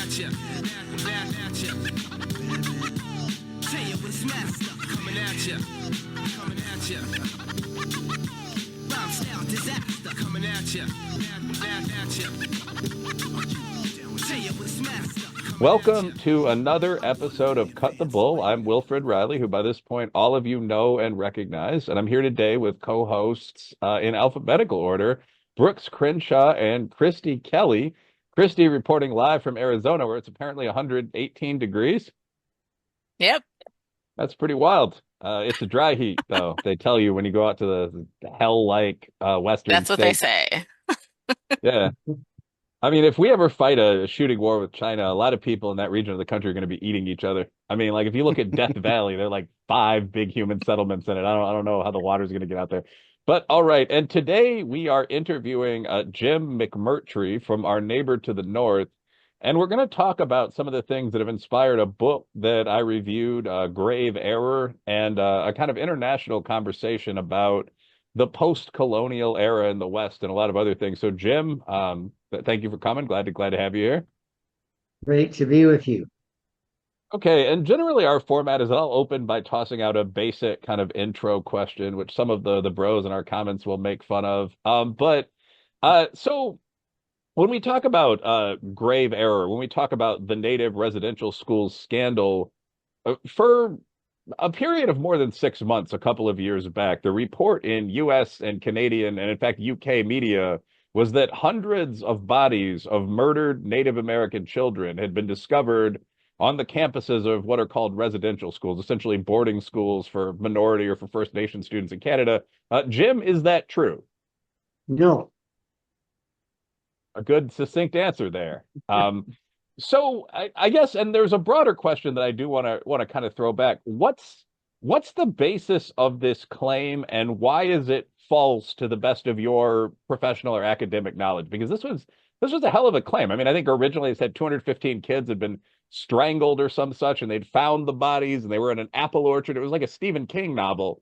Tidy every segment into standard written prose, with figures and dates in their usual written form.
at ya, at ya. Tell you what's master, coming at ya, coming at ya. Rhyme style disaster, coming at ya, at ya. Tell you what's master. Welcome to another episode of Cut the Bull. I'm Wilfred Reilly, who by this point all of you know and recognize, and I'm here today with co-hosts in alphabetical order, Brooks Crenshaw and Christy Kelly. Christy reporting live from Arizona, where it's apparently 118 degrees. Yep. That's pretty wild. It's a dry heat, though. They tell you when you go out to the hell-like western That's what they states. say. Yeah. I mean, if we ever fight a shooting war with China, a lot of people in that region of the country are going to be eating each other. I mean, like if you look at Death Valley, there are like 5 big human settlements in it. I don't know how the water's going to get out there. But all right, and today we are interviewing Jim McMurtry from our neighbor to the north, and we're going to talk about some of the things that have inspired a book that I reviewed, Grave Error, and a kind of international conversation about the post-colonial era in the West and a lot of other things. So, Jim, thank you for coming. Glad to have you here. Great to be with you. Okay, and generally our format is I'll open by tossing out a basic kind of intro question, which some of the bros in our comments will make fun of. So when we talk about grave error, when we talk about the native residential schools scandal, for a period of more than 6 months, a couple of years back, the report in US and Canadian and in fact UK media was that hundreds of bodies of murdered Native American children had been discovered on the campuses of what are called residential schools, essentially boarding schools for minority or for First Nation students in Canada. Jim, is that true? No. A good, succinct answer there. So I guess, and there's a broader question that I do want to kind of throw back. What's the basis of this claim, and why is it false to the best of your professional or academic knowledge? Because this was a hell of a claim. I mean, I think originally it said 215 kids had been strangled or some such, and they'd found the bodies, and they were in an apple orchard. It was like a Stephen King novel.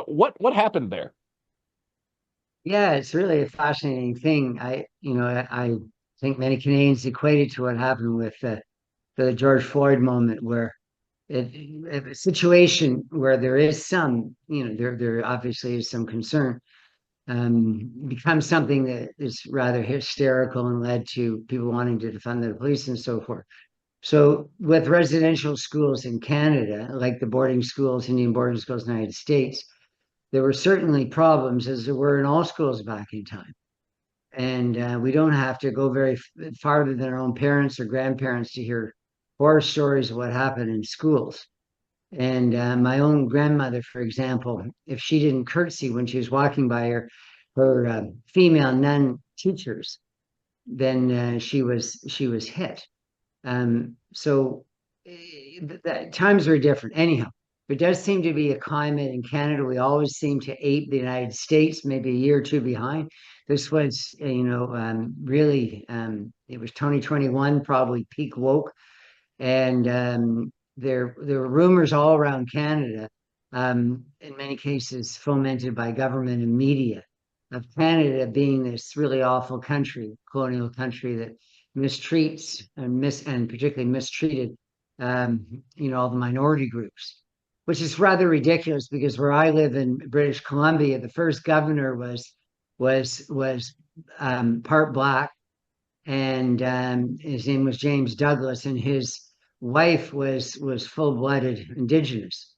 What happened there? Yeah, it's really a fascinating thing. I think many Canadians equated to what happened with the George Floyd moment, where a situation where there is some, there obviously is some concern, becomes something that is rather hysterical and led to people wanting to defund the police and so forth. So with residential schools in Canada, like the boarding schools, Indian boarding schools in the United States, there were certainly problems, as there were in all schools back in time. And we don't have to go very farther than our own parents or grandparents to hear horror stories of what happened in schools. And my own grandmother, for example, if she didn't curtsy when she was walking by her female nun teachers, then she was hit. So times are different. Anyhow, there does seem to be a climate in Canada. We always seem to ape the United States, maybe a year or two behind. This was, really, it was 2021, probably peak woke. And there were rumors all around Canada, in many cases fomented by government and media, of Canada being this really awful country, colonial country that mistreats and particularly mistreated all the minority groups, which is rather ridiculous because where I live in British Columbia, the first governor was part black, and his name was James Douglas, and his wife was full-blooded Indigenous.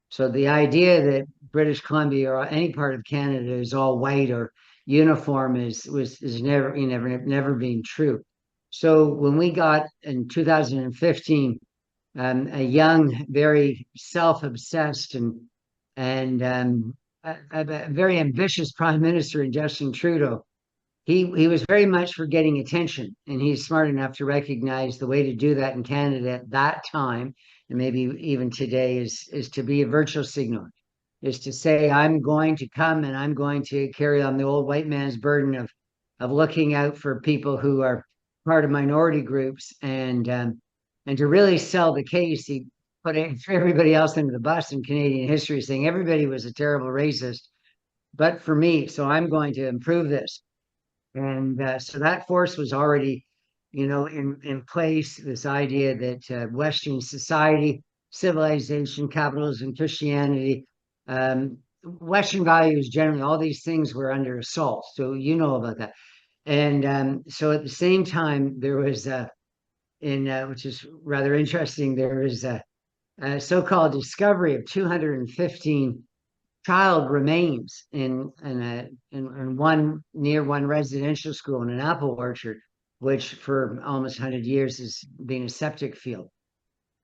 So the idea that British Columbia or any part of Canada is all white or uniform is never been true. So when we got in 2015 a young, very self-obsessed and a very ambitious prime minister in Justin Trudeau, he was very much for getting attention, and he's smart enough to recognize the way to do that in Canada at that time, and maybe even today, is to be a virtue signaler, is to say, I'm going to come and I'm going to carry on the old white man's burden of looking out for people who are part of minority groups, and to really sell the case. He put everybody else into the bus in Canadian history, saying everybody was a terrible racist, but for me, so I'm going to improve this. And so that force was already in place, this idea that Western society, civilization, capitalism, Christianity, Western values generally, all these things were under assault. So you know about that. And so at the same time, there was, which is rather interesting, there was a so-called discovery of 215 child remains in one near one residential school in an apple orchard, which for almost 100 years has been a septic field.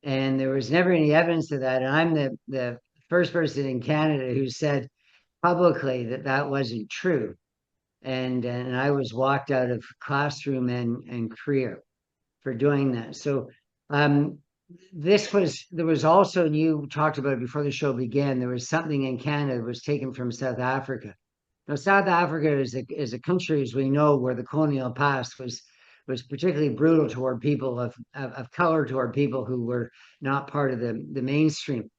And there was never any evidence of that. And I'm the first person in Canada who said publicly that that wasn't true. And I was walked out of classroom and career for doing that. So um, there was also, and you talked about it before the show began, there was something in Canada that was taken from South Africa. Now, South Africa is a country, as we know, where the colonial past was particularly brutal toward people of color, toward people who were not part of the mainstream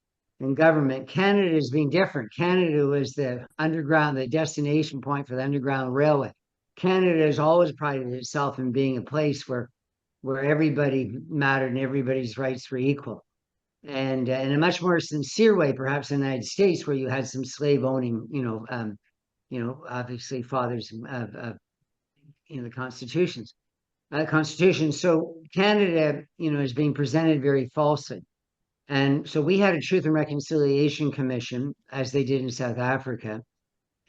in government. Canada has been different. Canada was the underground, the destination point for the Underground Railway. Canada has always prided itself in being a place where everybody mattered and everybody's rights were equal. And in a much more sincere way, perhaps in the United States, where you had some slave owning, obviously fathers of the constitutions. Constitution. So Canada, is being presented very falsely. And so we had a Truth and Reconciliation Commission, as they did in South Africa,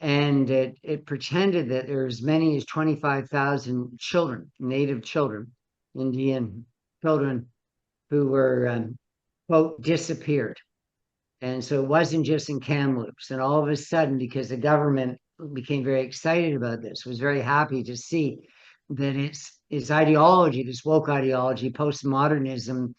and it pretended that there were as many as 25,000 children, Native children, Indian children, who were, quote, disappeared. And so it wasn't just in Kamloops. And all of a sudden, because the government became very excited about this, was very happy to see that its ideology, this woke ideology, postmodernism,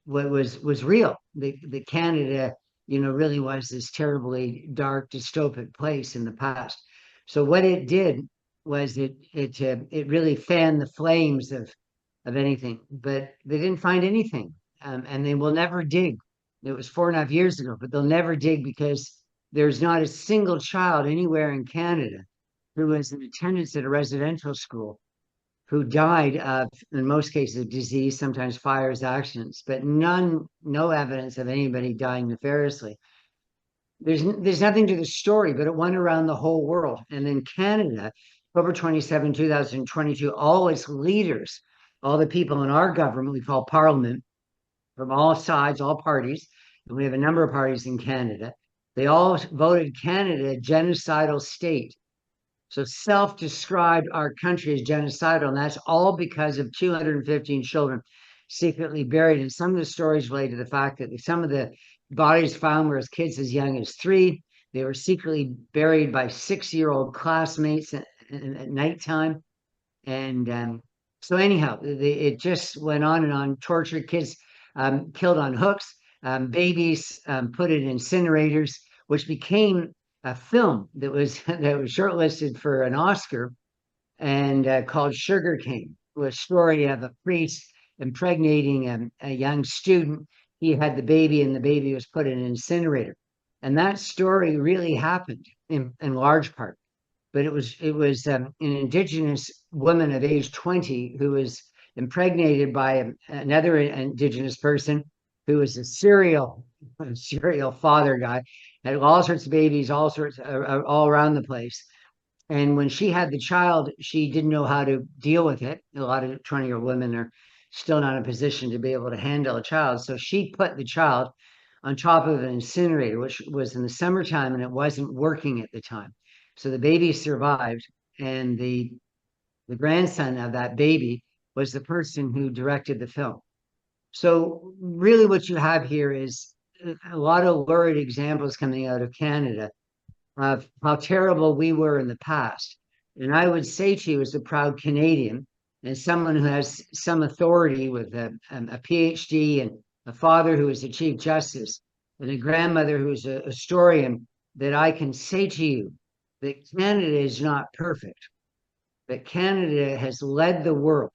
was real. The Canada, really was this terribly dark, dystopic place in the past. So what it did was it really fanned the flames of anything, but they didn't find anything, and they will never dig. It was 4.5 years ago, but they'll never dig because there's not a single child anywhere in Canada who was in attendance at a residential school who died of, in most cases, disease, sometimes fires, accidents, but no evidence of anybody dying nefariously. There's nothing to the story, but it went around the whole world. And in Canada, October 27, 2022, all its leaders, all the people in our government, we call Parliament, from all sides, all parties, and we have a number of parties in Canada, they all voted Canada a genocidal state. So self-described our country as genocidal, and that's all because of 215 children secretly buried. And some of the stories relate to the fact that some of the bodies found were as kids as young as 3. They were secretly buried by 6-year-old classmates at nighttime. And so anyhow, it just went on and on. Tortured kids, killed on hooks, babies put in incinerators, which became a film that was shortlisted for an Oscar and called Sugar Cane, a story of a priest impregnating a young student. He had the baby, and the baby was put in an incinerator. And that story really happened in large part. But it was an Indigenous woman of age 20 who was impregnated by another Indigenous person who was a serial father guy, had all sorts of babies, all around the place. And when she had the child, she didn't know how to deal with it. A lot of 20-year-old women are still not in a position to be able to handle a child. So she put the child on top of an incinerator, which was in the summertime, and it wasn't working at the time. So the baby survived, and the grandson of that baby was the person who directed the film. So really what you have here is a lot of lurid examples coming out of Canada of how terrible we were in the past. And I would say to you, as a proud Canadian and someone who has some authority with a PhD and a father who is a Chief Justice and a grandmother who is a historian, that I can say to you that Canada is not perfect, but Canada has led the world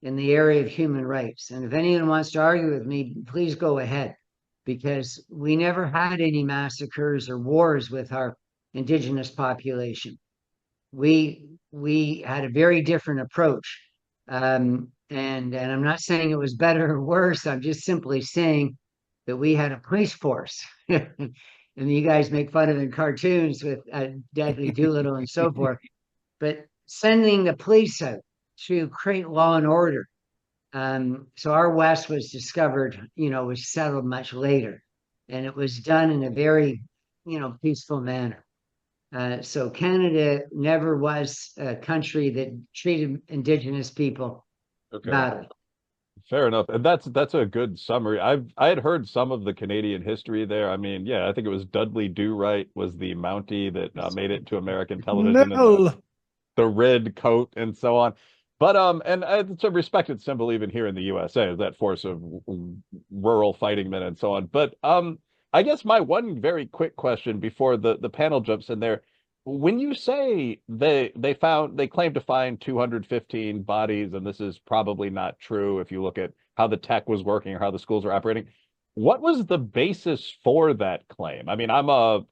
in the area of human rights. And if anyone wants to argue with me, please go ahead, because we never had any massacres or wars with our Indigenous population. We had a very different approach. And I'm not saying it was better or worse. I'm just simply saying that we had a police force. And you guys make fun of it in cartoons with Deadly Doolittle and so forth. But sending the police out to create law and order. So our West was discovered, was settled much later. And it was done in a very, peaceful manner. So Canada never was a country that treated Indigenous people Okay. badly. Fair enough. And that's a good summary. I had heard some of the Canadian history there. I mean, yeah, I think it was Dudley Do Right was the Mountie that made it to American television and No. the red coat and so on. But and it's a respected symbol even here in the USA, is that force of rural fighting men and so on. But I guess my one very quick question before the panel jumps in there, when you say they claim to find 215 bodies, and this is probably not true if you look at how the tech was working or how the schools are operating, what was the basis for that claim? I mean, I'm a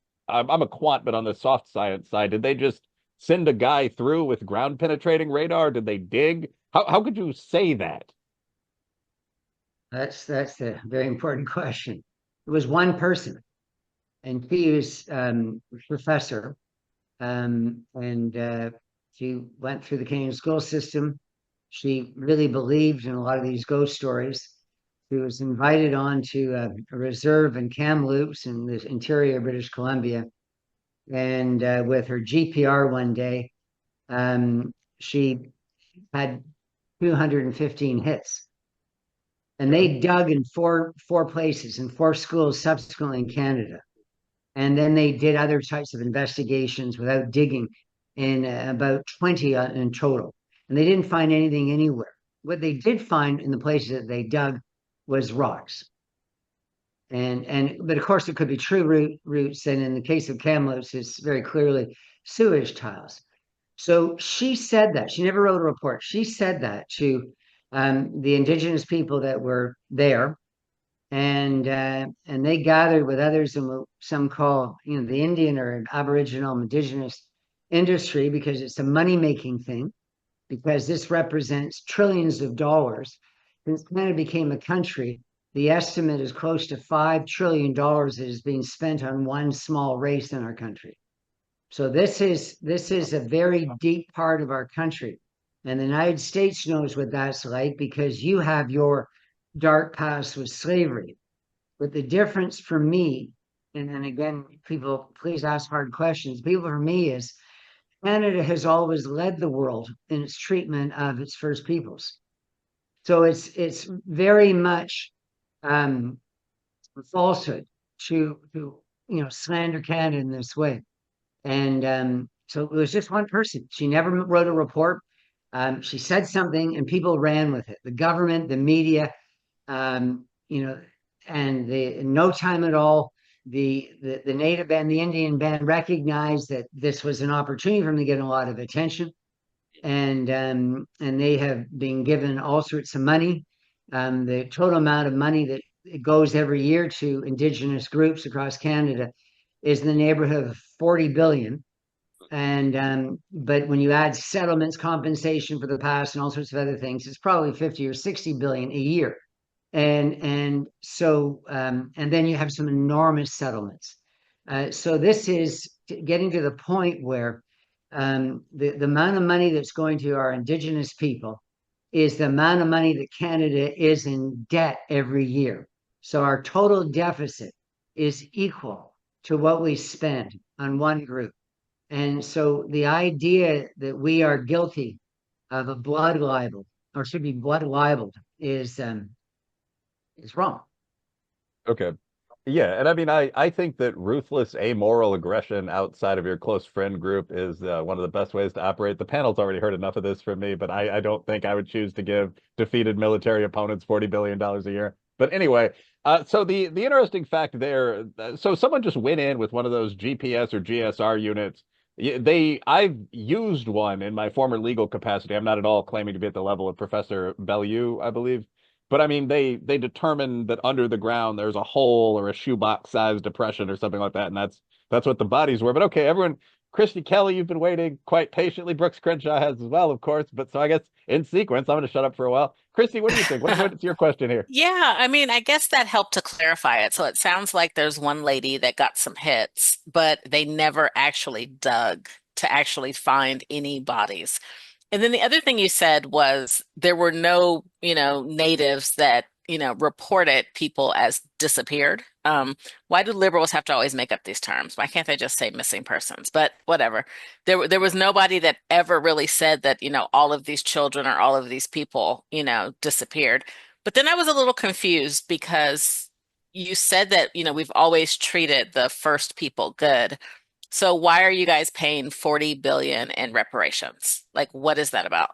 quant, but on the soft science side, did they just send a guy through with ground penetrating radar? Did they dig? How could you say that? That's a very important question. It was one person, and she was a professor, and she went through the Canadian school system. She really believed in a lot of these ghost stories. She was invited on to a reserve in Kamloops in the interior of British Columbia, and with her GPR one day, she had 215 hits. And they dug in four places in four schools subsequently in Canada. And then they did other types of investigations without digging in about 20 in total. And they didn't find anything anywhere. What they did find in the places that they dug was rocks. But of course it could be true roots. And in the case of Kamloops, it's very clearly sewage tiles. So she said that. She never wrote a report. She said that to the Indigenous people that were there, and they gathered with others in what some call, the Indian or Aboriginal Indigenous industry, because it's a money-making thing, because this represents trillions of dollars. Since Canada became a country, the estimate is close to $5 trillion that is being spent on one small race in our country. So this is a very deep part of our country. And the United States knows what that's like, because you have your dark past with slavery. But the difference for me, and then again, people please ask hard questions. People, for me, is Canada has always led the world in its treatment of its First Peoples. So it's very much falsehood to slander Canada in this way. And so it was just one person. She never wrote a report. She said something and people ran with it. The government, the media, and in no time at all, the native band, the Indian band recognized that this was an opportunity for them to get a lot of attention. And they have been given all sorts of money. The total amount of money that it goes every year to Indigenous groups across Canada is in the neighborhood of 40 billion. But when you add settlements, compensation for the past, and all sorts of other things, it's probably 50 or 60 billion a year. And then you have some enormous settlements. So this is getting to the point where the amount of money that's going to our Indigenous people is the amount of money that Canada is in debt every year. So our total deficit is equal to what we spend on one group. And so the idea that we are guilty of a blood libel, or should be blood libeled, is wrong. Okay. Yeah, and I mean, I think that ruthless, amoral aggression outside of your close friend group is one of the best ways to operate. The panel's already heard enough of this from me, but I don't think I would choose to give defeated military opponents $40 billion a year. But anyway, so the interesting fact there, so someone just went in with one of those GPS or GSR units. I've used one in my former legal capacity. I'm not at all claiming to be at the level of Professor Bellew, I believe. But I mean, they determined that under the ground there's a hole or a shoebox sized depression or something like that, and that's what the bodies were. But okay, everyone, Christy Kelly, you've been waiting quite patiently. Brooks Crenshaw has as well, of course. But so I guess in sequence, I'm going to shut up for a while. Christy, what do you think? What's your question here? Yeah, I mean, I guess that helped to clarify it. So it sounds like there's one lady that got some hits, but they never actually dug to actually find any bodies. And then the other thing you said was there were no, natives that, reported people as disappeared. Why do liberals have to always make up these terms? Why can't they just say missing persons? But whatever. There was nobody that ever really said that, all of these children or all of these people, disappeared. But then I was a little confused because you said that, we've always treated the first people good. So why are you guys paying 40 billion in reparations? Like, what is that about?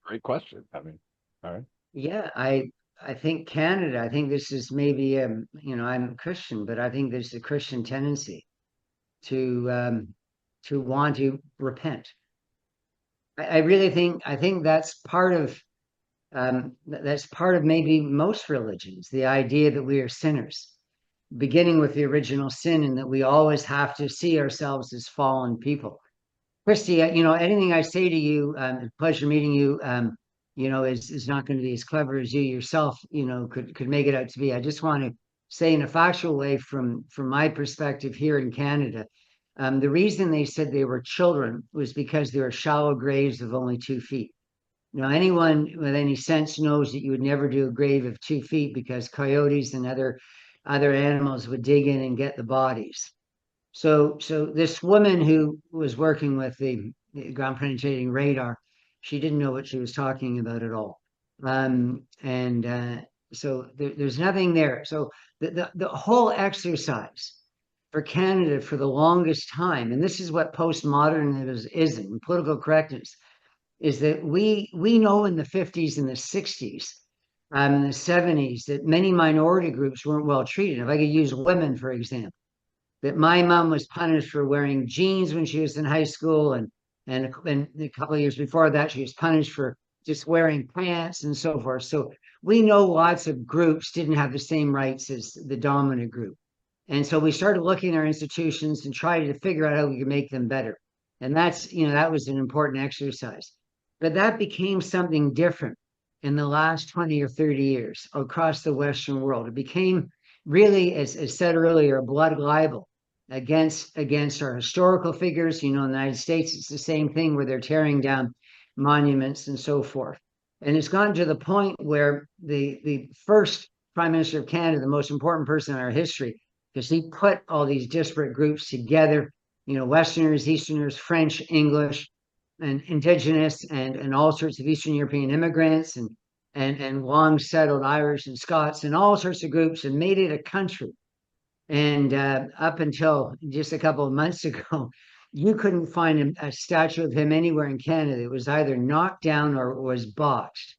Great question. I mean, all right. Yeah, I think Canada, I think this is maybe I'm Christian, but I think there's a Christian tendency to want to repent. I really think that's part of maybe most religions, the idea that we are sinners, beginning with the original sin, and that we always have to see ourselves as fallen people. Christy, anything I say to you, pleasure meeting you, is not going to be as clever as you yourself, could make it out to be. I just want to say in a factual way from my perspective here in Canada, the reason they said they were children was because they were shallow graves of only 2 feet. Now, anyone with any sense knows that you would never do a grave of 2 feet because coyotes and other animals would dig in and get the bodies. So this woman who was working with the ground penetrating radar, she didn't know what she was talking about at all. So there's nothing there. So the whole exercise for Canada for the longest time, and this is what postmodernism, political correctness, is that we know in the 50s and the 60s, the 70s, that many minority groups weren't well treated. If I could use women, for example, that my mom was punished for wearing jeans when she was in high school, and a couple of years before that, she was punished for just wearing pants and so forth. So we know lots of groups didn't have the same rights as the dominant group. And so we started looking at our institutions and tried to figure out how we could make them better. And that was an important exercise. But that became something different in the last 20 or 30 years across the Western world. It became really, as said earlier, a blood libel against our historical figures. In the United States, it's the same thing where they're tearing down monuments and so forth. And it's gotten to the point where the first Prime Minister of Canada, the most important person in our history, because he put all these disparate groups together, Westerners, Easterners, French, English, and Indigenous, and all sorts of Eastern European immigrants, and long settled Irish and Scots, and all sorts of groups, and made it a country. And up until just a couple of months ago, you couldn't find a statue of him anywhere in Canada. It was either knocked down or was botched.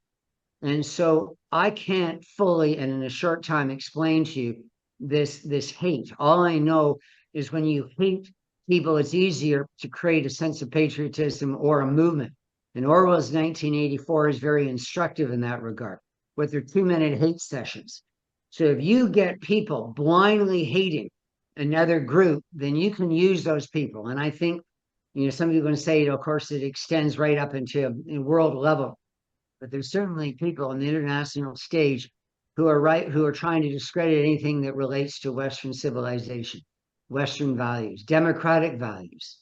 And so I can't fully, and in a short time, explain to you this hate. All I know is when you hate people, it's easier to create a sense of patriotism or a movement. And Orwell's 1984 is very instructive in that regard, with their 2-minute hate sessions. So if you get people blindly hating another group, then you can use those people. And I think, some people are going to say, of course, it extends right up into a world level. But there's certainly people on the international stage who are trying to discredit anything that relates to Western civilization, Western values, democratic values.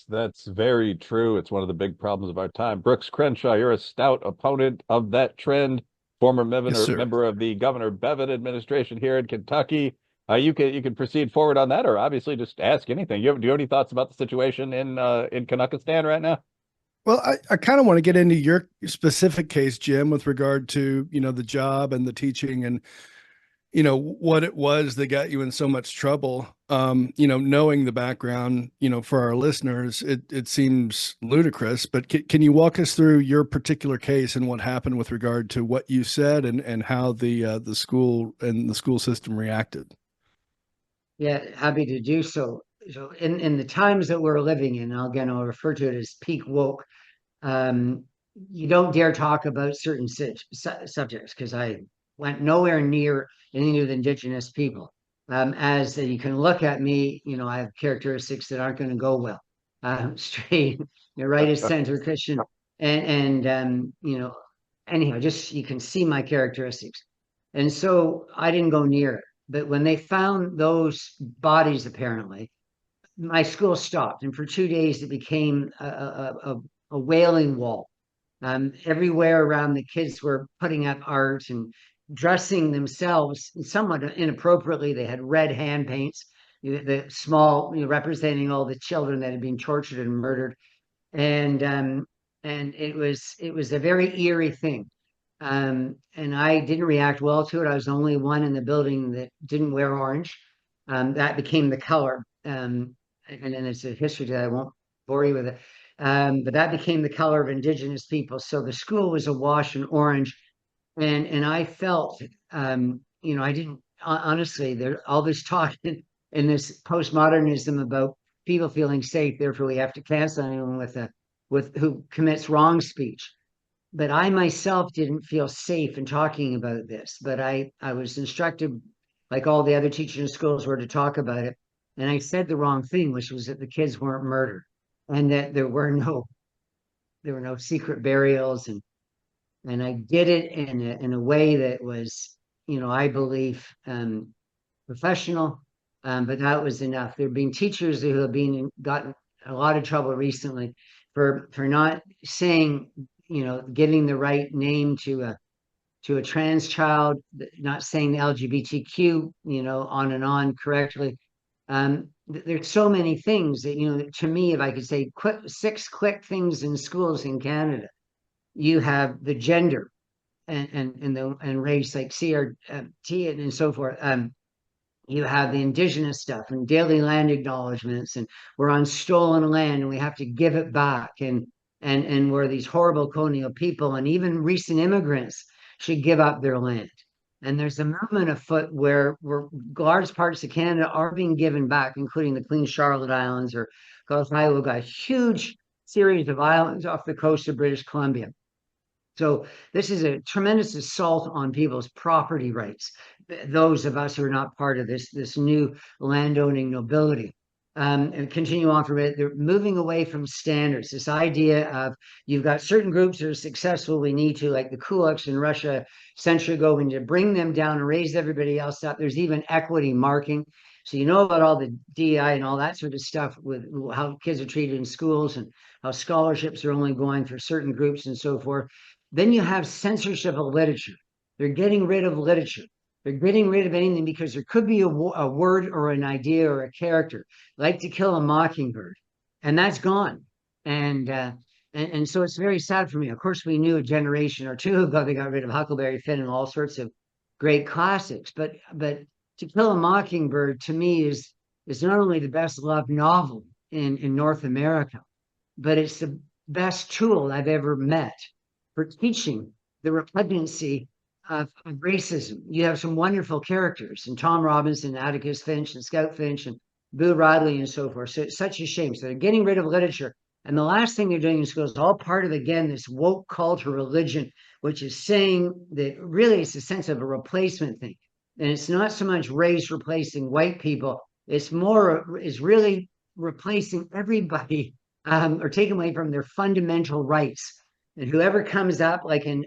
That's very true. It's one of the big problems of our time. Brooks Crenshaw, you're a stout opponent of that trend. Former member of the Governor Bevan administration here in Kentucky. You can proceed forward on that, or obviously just ask anything. Do you have any thoughts about the situation in Kazakhstan right now? Well, I kind of want to get into your specific case, Jim, with regard to, the job and the teaching and, what it was that got you in so much trouble. Knowing the background, for our listeners, it seems ludicrous, but can you walk us through your particular case and what happened with regard to what you said and how the school and the school system reacted? Yeah, happy to do so. So in the times that we're living in, I'll refer to it as peak woke. You don't dare talk about certain subjects, because I went nowhere near anything with Indigenous people. as you can look at me, I have characteristics that aren't going to go well. Straight, right of center Christian, and anyhow, just you can see my characteristics. And so I didn't go near it. But when they found those bodies, apparently, my school stopped. And for 2 days, it became a wailing wall. Everywhere around, the kids were putting up art and dressing themselves somewhat inappropriately. They had red hand paints, the small, representing all the children that had been tortured and murdered. And it was a very eerie thing. And I didn't react well to it. I was the only one in the building that didn't wear orange. That became the color. And then it's a history that I won't bore you with it. But that became the color of Indigenous people. So the school was awash in orange. And I felt, I didn't, honestly, there all this talk in this postmodernism about people feeling safe, therefore we have to cancel anyone with who commits wrong speech. But I myself didn't feel safe in talking about this. But I was instructed, like all the other teachers in schools were, to talk about it. And I said the wrong thing, which was that the kids weren't murdered and that there were no secret burials. And I did it in a way that was, I believe, professional. But that was enough. There have been teachers who have gotten a lot of trouble recently for not saying, giving the right name to a trans child, not saying the LGBTQ, on and on correctly. There's so many things that, to me, if I could say six quick things in schools in Canada, you have the gender and race, like CRT and so forth. You have the Indigenous stuff and daily land acknowledgements, and we're on stolen land and we have to give it back, and we're these horrible colonial people, and even recent immigrants should give up their land. And there's a movement afoot where large parts of Canada are being given back, including the Queen Charlotte Islands or Gulf Island. We've got a huge series of islands off the coast of British Columbia. So this is a tremendous assault on people's property rights, those of us who are not part of this new landowning nobility. And continue on from it, they're moving away from standards. This idea of you've got certain groups that are successful, we need to, like the kulaks in Russia a century ago, we need to bring them down and raise everybody else up. There's even equity marking. So about all the DEI and all that sort of stuff with how kids are treated in schools and how scholarships are only going for certain groups and so forth. Then you have censorship of literature. They're getting rid of literature. They're getting rid of anything because there could be a word or an idea or a character, like To Kill a Mockingbird, and that's gone. And so it's very sad for me. Of course, we knew a generation or two ago they got rid of Huckleberry Finn and all sorts of great classics. But To Kill a Mockingbird, to me, is not only the best loved novel in North America, but it's the best tool I've ever met for teaching the repugnancy of racism. You have some wonderful characters, and Tom Robinson, Atticus Finch, and Scout Finch, and Boo Radley, and so forth. So it's such a shame. So they're getting rid of literature. And the last thing they're doing in schools is all part of, again, this woke cult or religion, which is saying that really it's a sense of a replacement thing. And it's not so much race replacing white people. It's really replacing everybody or taking away from their fundamental rights. And whoever comes up, it's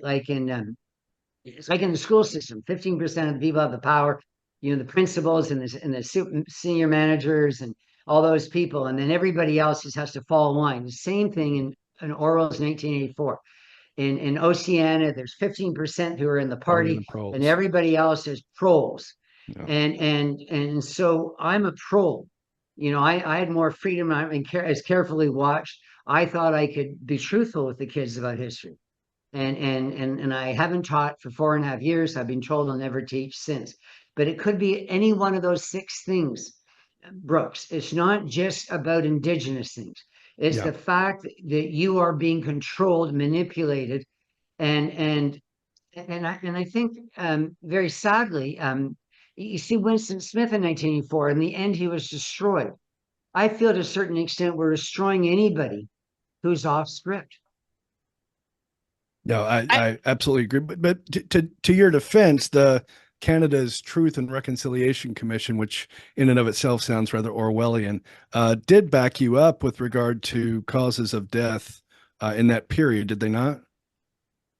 like in the school system, 15% of the people have the power, the principals and the senior managers and all those people. And then everybody else just has to follow line. The same thing in Orwell's 1984. In Oceania, there's 15% who are in the party, and everybody else is trolls. Yeah. And so I'm a troll. I had more freedom. I was carefully watched. I thought I could be truthful with the kids about history. And I haven't taught for 4.5 years. I've been told I'll never teach since. But it could be any one of those 6 things, Brooks. It's not just about Indigenous things. It's the fact that you are being controlled, manipulated, and I think very sadly, you see Winston Smith in 1984. In the end, he was destroyed. I feel to a certain extent we're destroying anybody who's off script. No, I absolutely agree. But to your defense, the Canada's Truth and Reconciliation Commission, which in and of itself sounds rather Orwellian, did back you up with regard to causes of death in that period, did they not?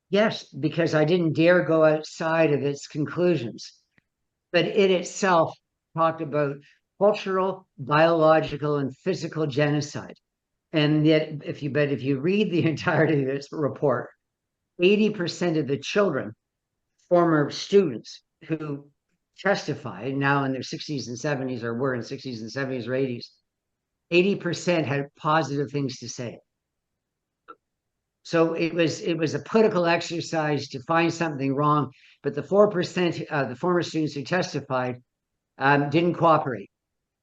Yes, because I didn't dare go outside of its conclusions. But it itself talked about cultural, biological, and physical genocide. And yet, if you read the entirety of this report, 80% of the children, former students who testified now in their 60s and 70s, or were in 60s and 70s or 80s, 80% had positive things to say. So it was a political exercise to find something wrong, but the 4% of the former students who testified didn't cooperate,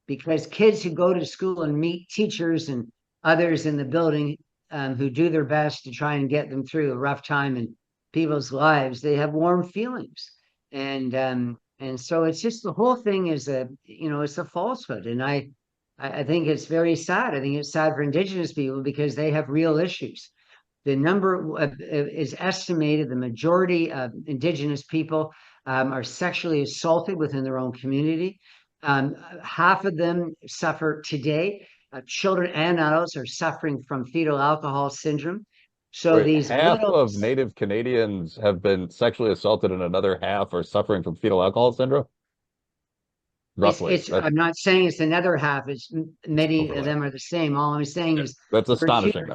because kids who go to school and meet teachers and others in the building who do their best to try and get them through a rough time in people's lives, they have warm feelings, and so it's just, the whole thing is it's a falsehood, and I think it's very sad. I think it's sad for Indigenous people because they have real issues. The number is estimated, the majority of Indigenous people are sexually assaulted within their own community. Half of them suffer today. Children and adults are suffering from fetal alcohol syndrome. So Wait, these half little, of Native Canadians have been sexually assaulted, and another half are suffering from fetal alcohol syndrome. Roughly, I'm not saying it's another half. It's many of overlap. them are the same. All I'm saying is That's astonishing.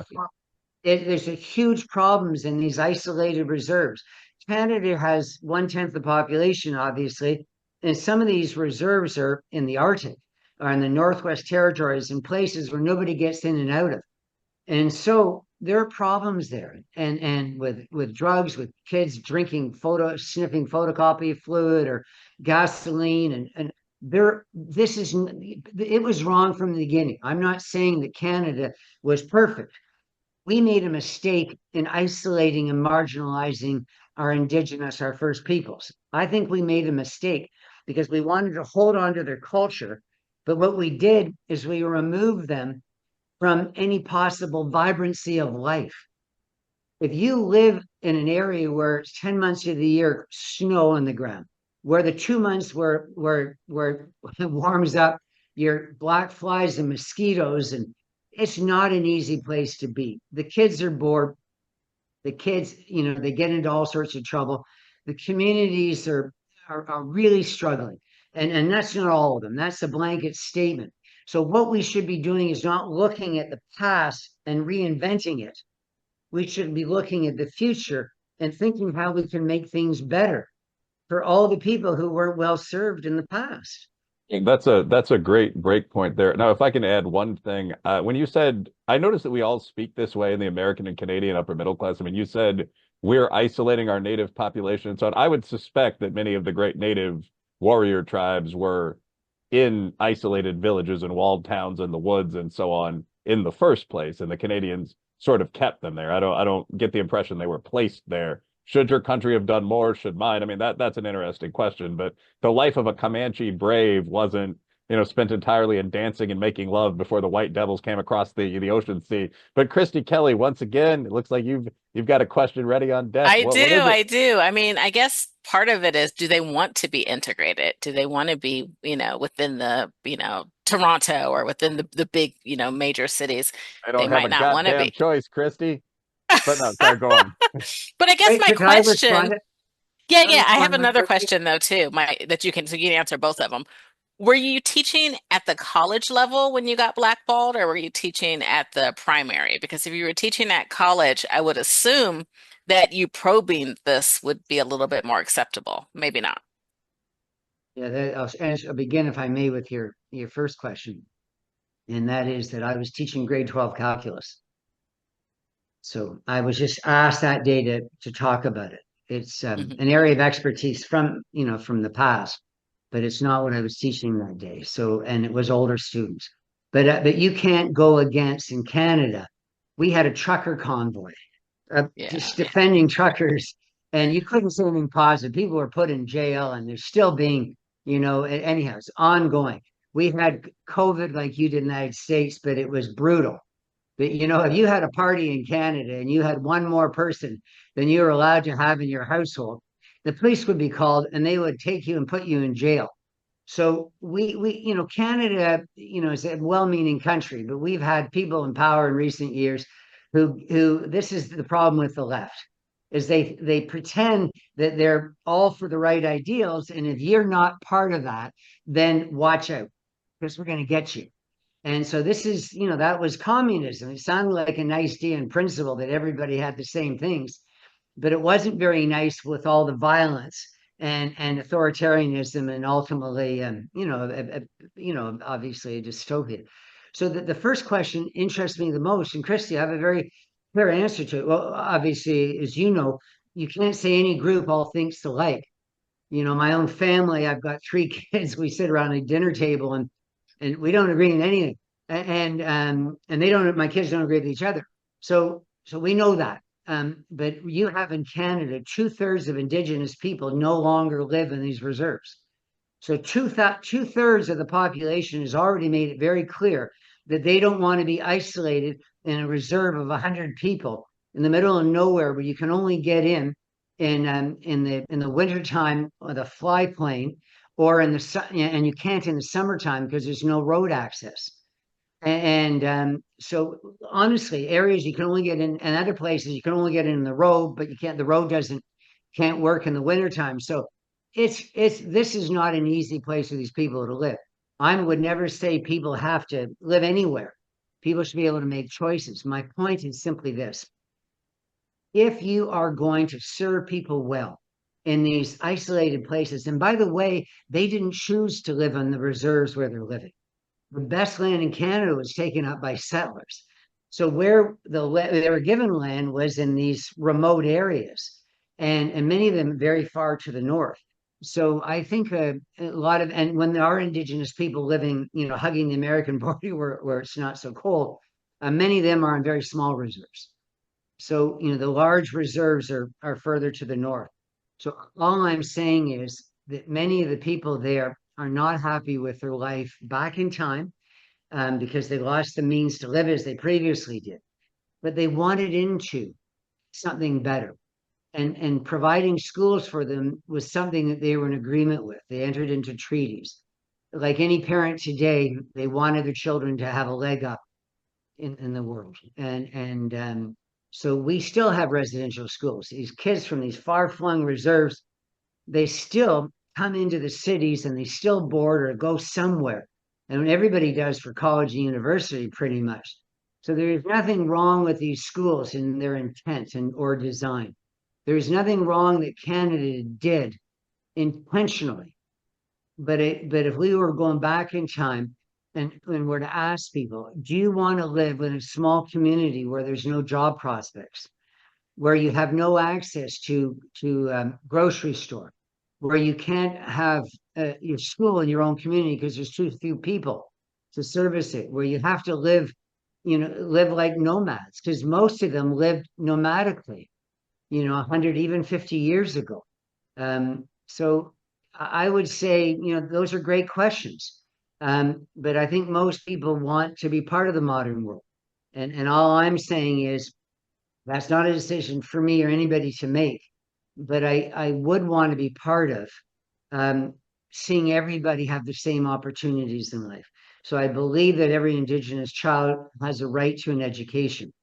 there's a huge problems in these isolated reserves. Canada has 1/10 the population, obviously, and some of these reserves are in the Arctic or in the Northwest Territories, in places where nobody gets in and out of. And so there are problems there, and with drugs, with kids drinking sniffing photocopy fluid or gasoline, and it was wrong from the beginning. I'm not saying that Canada was perfect. We made a mistake in isolating and marginalizing our Indigenous, our First Peoples. I think we made a mistake because we wanted to hold on to their culture, but what we did is we removed them from any possible vibrancy of life. If you live in an area where it's 10 months of the year snow on the ground, where the 2 months where it warms up, your black flies and mosquitoes, and it's not an easy place to be. The kids are bored. The kids, they get into all sorts of trouble. The communities are really struggling. And that's not all of them. That's a blanket statement. So what we should be doing is not looking at the past and reinventing it. We should be looking at the future and thinking how we can make things better for all the people who weren't well served in the past. That's a great break point there. Now, if I can add one thing, when you said, I noticed that we all speak this way in the American and Canadian upper middle class. I mean, you said we're isolating our native population and so on. I would suspect that many of the great native warrior tribes were in isolated villages and walled towns in the woods and so on in the first place, and the Canadians sort of kept them there. I don't get the impression they were placed there. Should your country have done more? Should mine? I mean, that's an interesting question, but the life of a Comanche brave wasn't, spent entirely in dancing and making love before the white devils came across the ocean sea. But Christy Kelly, once again, it looks like you've got a question ready on deck. I What do, is it? I do. I mean, I guess part of it is, do they want to be integrated? Do they want to be, within the, Toronto or within the big, major cities? I They don't have might a not want to goddamn be. choice, Christy. But no, sorry, go on. But I guess Wait, my can I respond? question, yeah, Can I yeah, I have respond to that another quickly? question though too, so you can answer both of them. Were you teaching at the college level when you got blackballed, or were you teaching at the primary? Because if you were teaching at college, I would assume that you probing this would be a little bit more acceptable. Maybe not. Yeah, I'll begin, if I may, with your first question, and that is that I was teaching grade 12 calculus. So I was just asked that day to talk about it. It's Mhm. an area of expertise from the past, but it's not what I was teaching that day. So, and it was older students, but you can't go against, in Canada, we had a trucker convoy, Yeah, just yeah. defending truckers, and you couldn't say anything positive. People were put in jail, and they're still being, anyhow, it's ongoing. We had COVID like you did in the United States, but it was brutal. But if you had a party in Canada and you had one more person than you were allowed to have in your household, the police would be called and they would take you and put you in jail. So Canada, is a well-meaning country, but we've had people in power in recent years who this is the problem with the left, is they pretend that they're all for the right ideals, and if you're not part of that, then watch out, because we're going to get you. And so this is, that was communism. It sounded like a nice idea in principle that everybody had the same things, but it wasn't very nice with all the violence and authoritarianism, and ultimately, obviously a dystopia. So the first question interests me the most, and Christy, I have a very clear answer to it. Well, obviously, as you know, you can't say any group all thinks alike. My own family, I've got 3 kids. We sit around a dinner table and we don't agree on anything, and they don't. My kids don't agree with each other. So we know that. But you have in Canada 2/3 of Indigenous people no longer live in these reserves. So 2/3 of the population has already made it very clear that they don't want to be isolated in a reserve of 100 people in the middle of nowhere, where you can only get in the wintertime with a fly plane, or and you can't in the summertime because there's no road access. So honestly, areas you can only get in, and other places you can only get in the road, but the road can't work in the wintertime. So this is not an easy place for these people to live. I would never say people have to live anywhere. People should be able to make choices. My point is simply this: if you are going to serve people well in these isolated places, and by the way, they didn't choose to live on the reserves where they're living. The best land in Canada was taken up by settlers. So where they were given land was in these remote areas, and many of them very far to the north. So I think a lot of, and when there are Indigenous people living, hugging the American border where it's not so cold, many of them are on very small reserves. So, the large reserves are further to the north. So all I'm saying is that many of the people there are not happy with their life back in time, because they lost the means to live as they previously did. But they wanted into something better. And providing schools for them was something that they were in agreement with. They entered into treaties. Like any parent today, they wanted their children to have a leg up in the world. So we still have residential schools. These kids from these far-flung reserves, they still come into the cities and they still board or go somewhere. And everybody does for college and university pretty much. So there is nothing wrong with these schools in their intent or design. There is nothing wrong that Canada did intentionally. But if we were going back in time and were to ask people, do you want to live in a small community where there's no job prospects, where you have no access to grocery store, where you can't have your school in your own community because there's too few people to service it, where you have to live like nomads, because most of them lived nomadically, 100, even 50 years ago. So I would say, those are great questions. But I think most people want to be part of the modern world. And all I'm saying is that's not a decision for me or anybody to make. But I would want to be part of seeing everybody have the same opportunities in life. So I believe that every Indigenous child has a right to an education.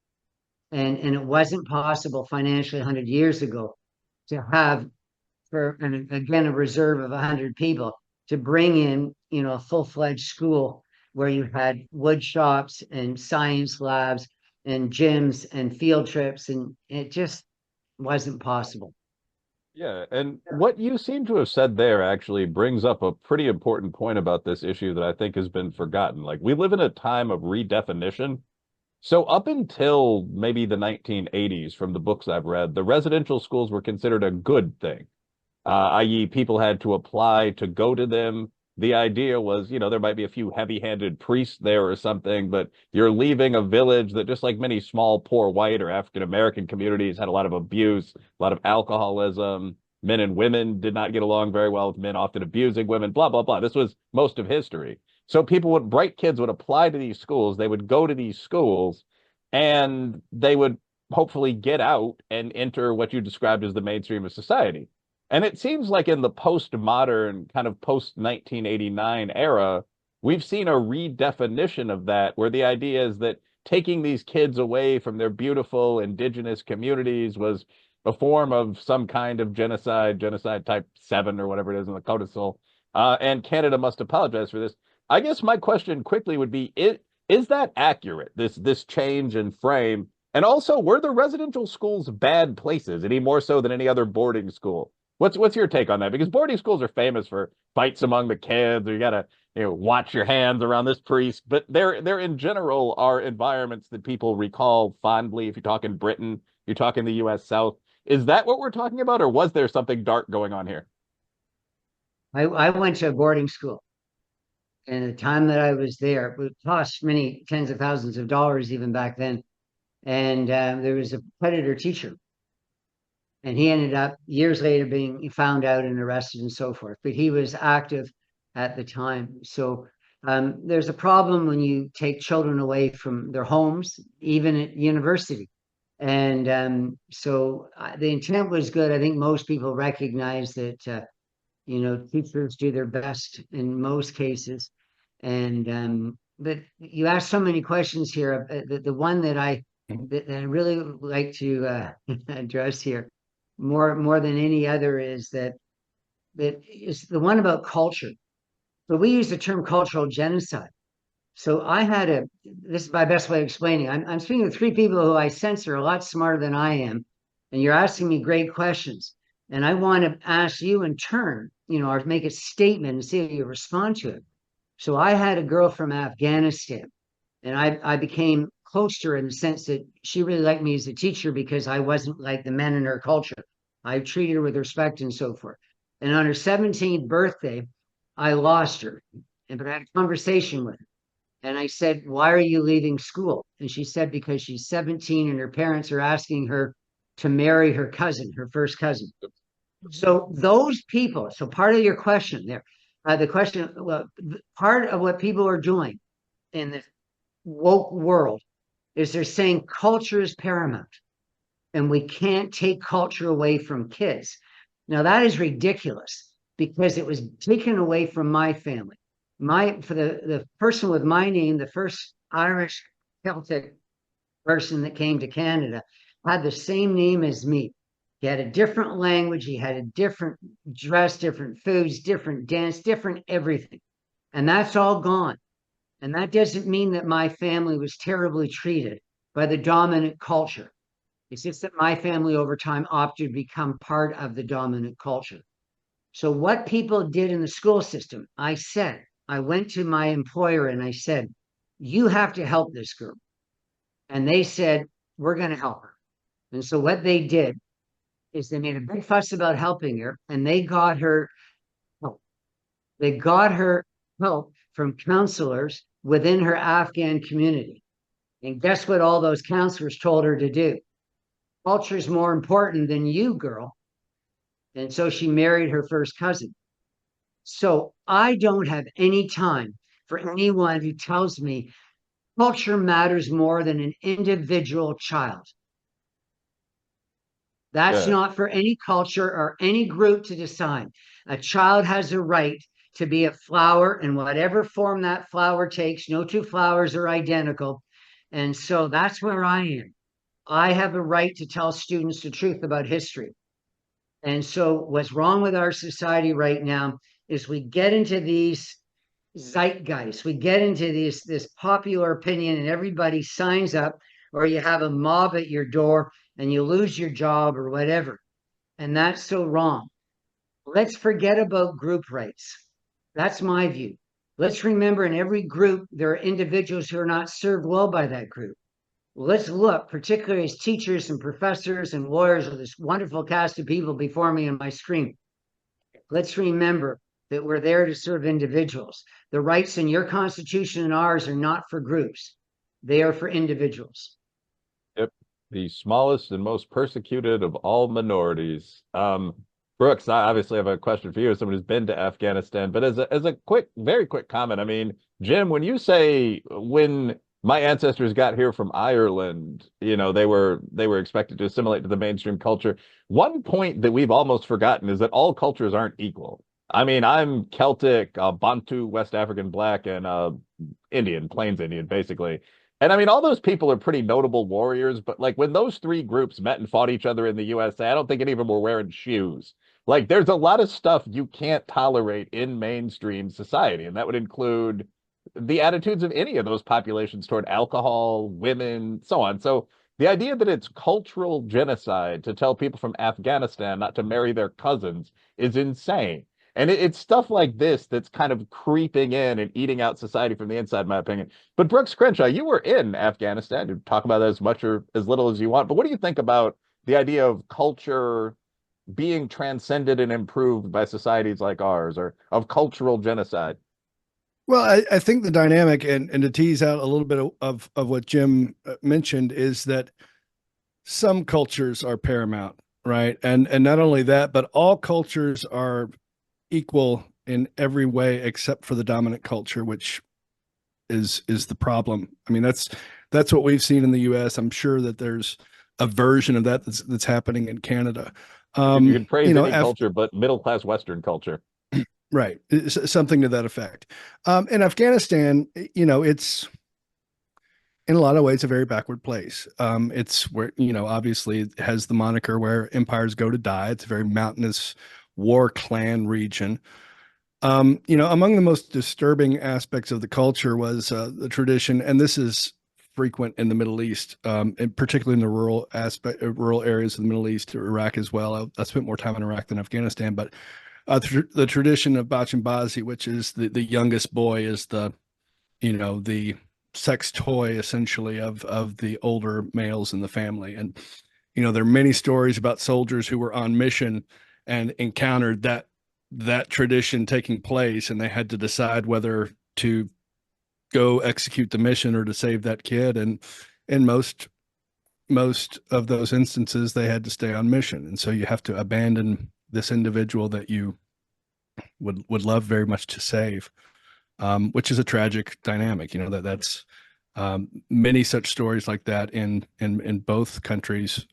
And it wasn't possible financially 100 years ago to have, a reserve of 100 people, to bring in, a full-fledged school where you had wood shops and science labs and gyms and field trips, and it just wasn't possible. Yeah, and what you seem to have said there actually brings up a pretty important point about this issue that I think has been forgotten. Like, we live in a time of redefinition. So up until maybe the 1980s, from the books I've read, the residential schools were considered a good thing, i.e. people had to apply to go to them. The idea was, there might be a few heavy-handed priests there or something, but you're leaving a village that, just like many small, poor white or African-American communities, had a lot of abuse, a lot of alcoholism. Men and women did not get along very well, with men often abusing women, blah, blah, blah. This was most of history. So bright kids would apply to these schools. They would go to these schools, and they would hopefully get out and enter what you described as the mainstream of society. And it seems like in the postmodern kind of post 1989 era, we've seen a redefinition of that, where the idea is that taking these kids away from their beautiful indigenous communities was a form of some kind of genocide, genocide type 7 or whatever it is in the codicil. And Canada must apologize for this. I guess my question quickly would be, is that accurate, this change in frame? And also, were the residential schools bad places any more so than any other boarding school? What's your take on that? Because boarding schools are famous for fights among the kids, or you gotta watch your hands around this priest. But they're in general are environments that people recall fondly. If you're talking Britain, you're talking the U.S. South. Is that what we're talking about, or was there something dark going on here? I went to a boarding school, and the time that I was there, it would cost many tens of thousands of dollars even back then. And there was a predator teacher, and he ended up years later being found out and arrested and so forth. But he was active at the time. So there's a problem when you take children away from their homes, even at university. And so the intent was good. I think most people recognize that teachers do their best in most cases. And but you asked so many questions here. The one that I really would like to address here more than any other is that is the one about culture. So we use the term cultural genocide. So this is my best way of explaining. I'm speaking with three people who I sense are a lot smarter than I am, and you're asking me great questions. And I want to ask you in turn, or make a statement and see how you respond to it. So I had a girl from Afghanistan, and I became close to her in the sense that she really liked me as a teacher because I wasn't like the men in her culture. I treated her with respect and so forth. And on her 17th birthday, I lost her, but I had a conversation with her. And I said, "Why are you leaving school?" And she said, "Because she's 17 and her parents are asking her to marry her cousin, her first cousin." So those people, so part of your question there, the question, well, part of what people are doing in the woke world is they're saying culture is paramount and we can't take culture away from kids. Now that is ridiculous because it was taken away from my family. For the person with my name, the first Irish Celtic person that came to Canada had the same name as me. He had a different language, he had a different dress, different foods, different dance, different everything. And that's all gone. And that doesn't mean that my family was terribly treated by the dominant culture. It's just that my family over time opted to become part of the dominant culture. So what people did in the school system, I went to my employer and I said, "You have to help this girl." And they said, "We're going to help her." And so what they did is they made a big fuss about helping her, and they got her help. They got her help from counselors within her Afghan community. And guess what all those counselors told her to do? "Culture is more important than you, girl." And so she married her first cousin. So I don't have any time for anyone who tells me culture matters more than an individual child. That's not for any culture or any group to decide. A child has a right to be a flower in whatever form that flower takes. No two flowers are identical. And so that's where I am. I have a right to tell students the truth about history. And so what's wrong with our society right now is we get into these zeitgeist, we get into this popular opinion, and everybody signs up, or you have a mob at your door and you lose your job or whatever. And that's so wrong. Let's forget about group rights. That's my view. Let's remember in every group, there are individuals who are not served well by that group. Let's look, particularly as teachers and professors and lawyers, with this wonderful cast of people before me on my screen. Let's remember that we're there to serve individuals. The rights in your Constitution and ours are not for groups. They are for individuals. Yep. The smallest and most persecuted of all minorities. Brooks, I obviously have a question for you as someone who's been to Afghanistan, but as a very quick comment, I mean, Jim, when you say when my ancestors got here from Ireland. They were expected to assimilate to the mainstream culture. One point that we've almost forgotten is that all cultures aren't equal. I mean, I'm Celtic, Bantu, West African Black, and Indian, Plains Indian, basically. And I mean, all those people are pretty notable warriors, but like when those three groups met and fought each other in the USA, I don't think any of them were wearing shoes. Like, there's a lot of stuff you can't tolerate in mainstream society, and that would include the attitudes of any of those populations toward alcohol, women, so on. So the idea that it's cultural genocide to tell people from Afghanistan not to marry their cousins is insane. And it's stuff like this that's kind of creeping in and eating out society from the inside, in my opinion. But Brooks Crenshaw, you were in Afghanistan. You talk about that as much or as little as you want. But what do you think about the idea of culture being transcended and improved by societies like ours, or of cultural genocide? Well, I think the dynamic, and to tease out a little bit of what Jim mentioned, is that some cultures are paramount, right? And not only that, but all cultures are equal in every way except for the dominant culture, which is the problem. I mean, that's what we've seen in the US. I'm sure that there's a version of that that's happening in Canada. You can praise any culture, but middle class Western culture. Right. Something to that effect. In Afghanistan, it's in a lot of ways a very backward place. It's where, obviously it has the moniker where empires go to die. It's a very mountainous war clan region. Among the most disturbing aspects of the culture was the tradition, and this is frequent in the Middle East, and particularly in the rural areas of the Middle East, Iraq as well. I spent more time in Iraq than Afghanistan, but the tradition of Bachimbazi, which is the youngest boy, is the sex toy essentially of the older males in the family. And there are many stories about soldiers who were on mission and encountered that tradition taking place, and they had to decide whether to go execute the mission or to save that kid. And in most of those instances, they had to stay on mission, and so you have to abandon this individual that you would love very much to save, which is a tragic dynamic. That's many such stories like that in both countries,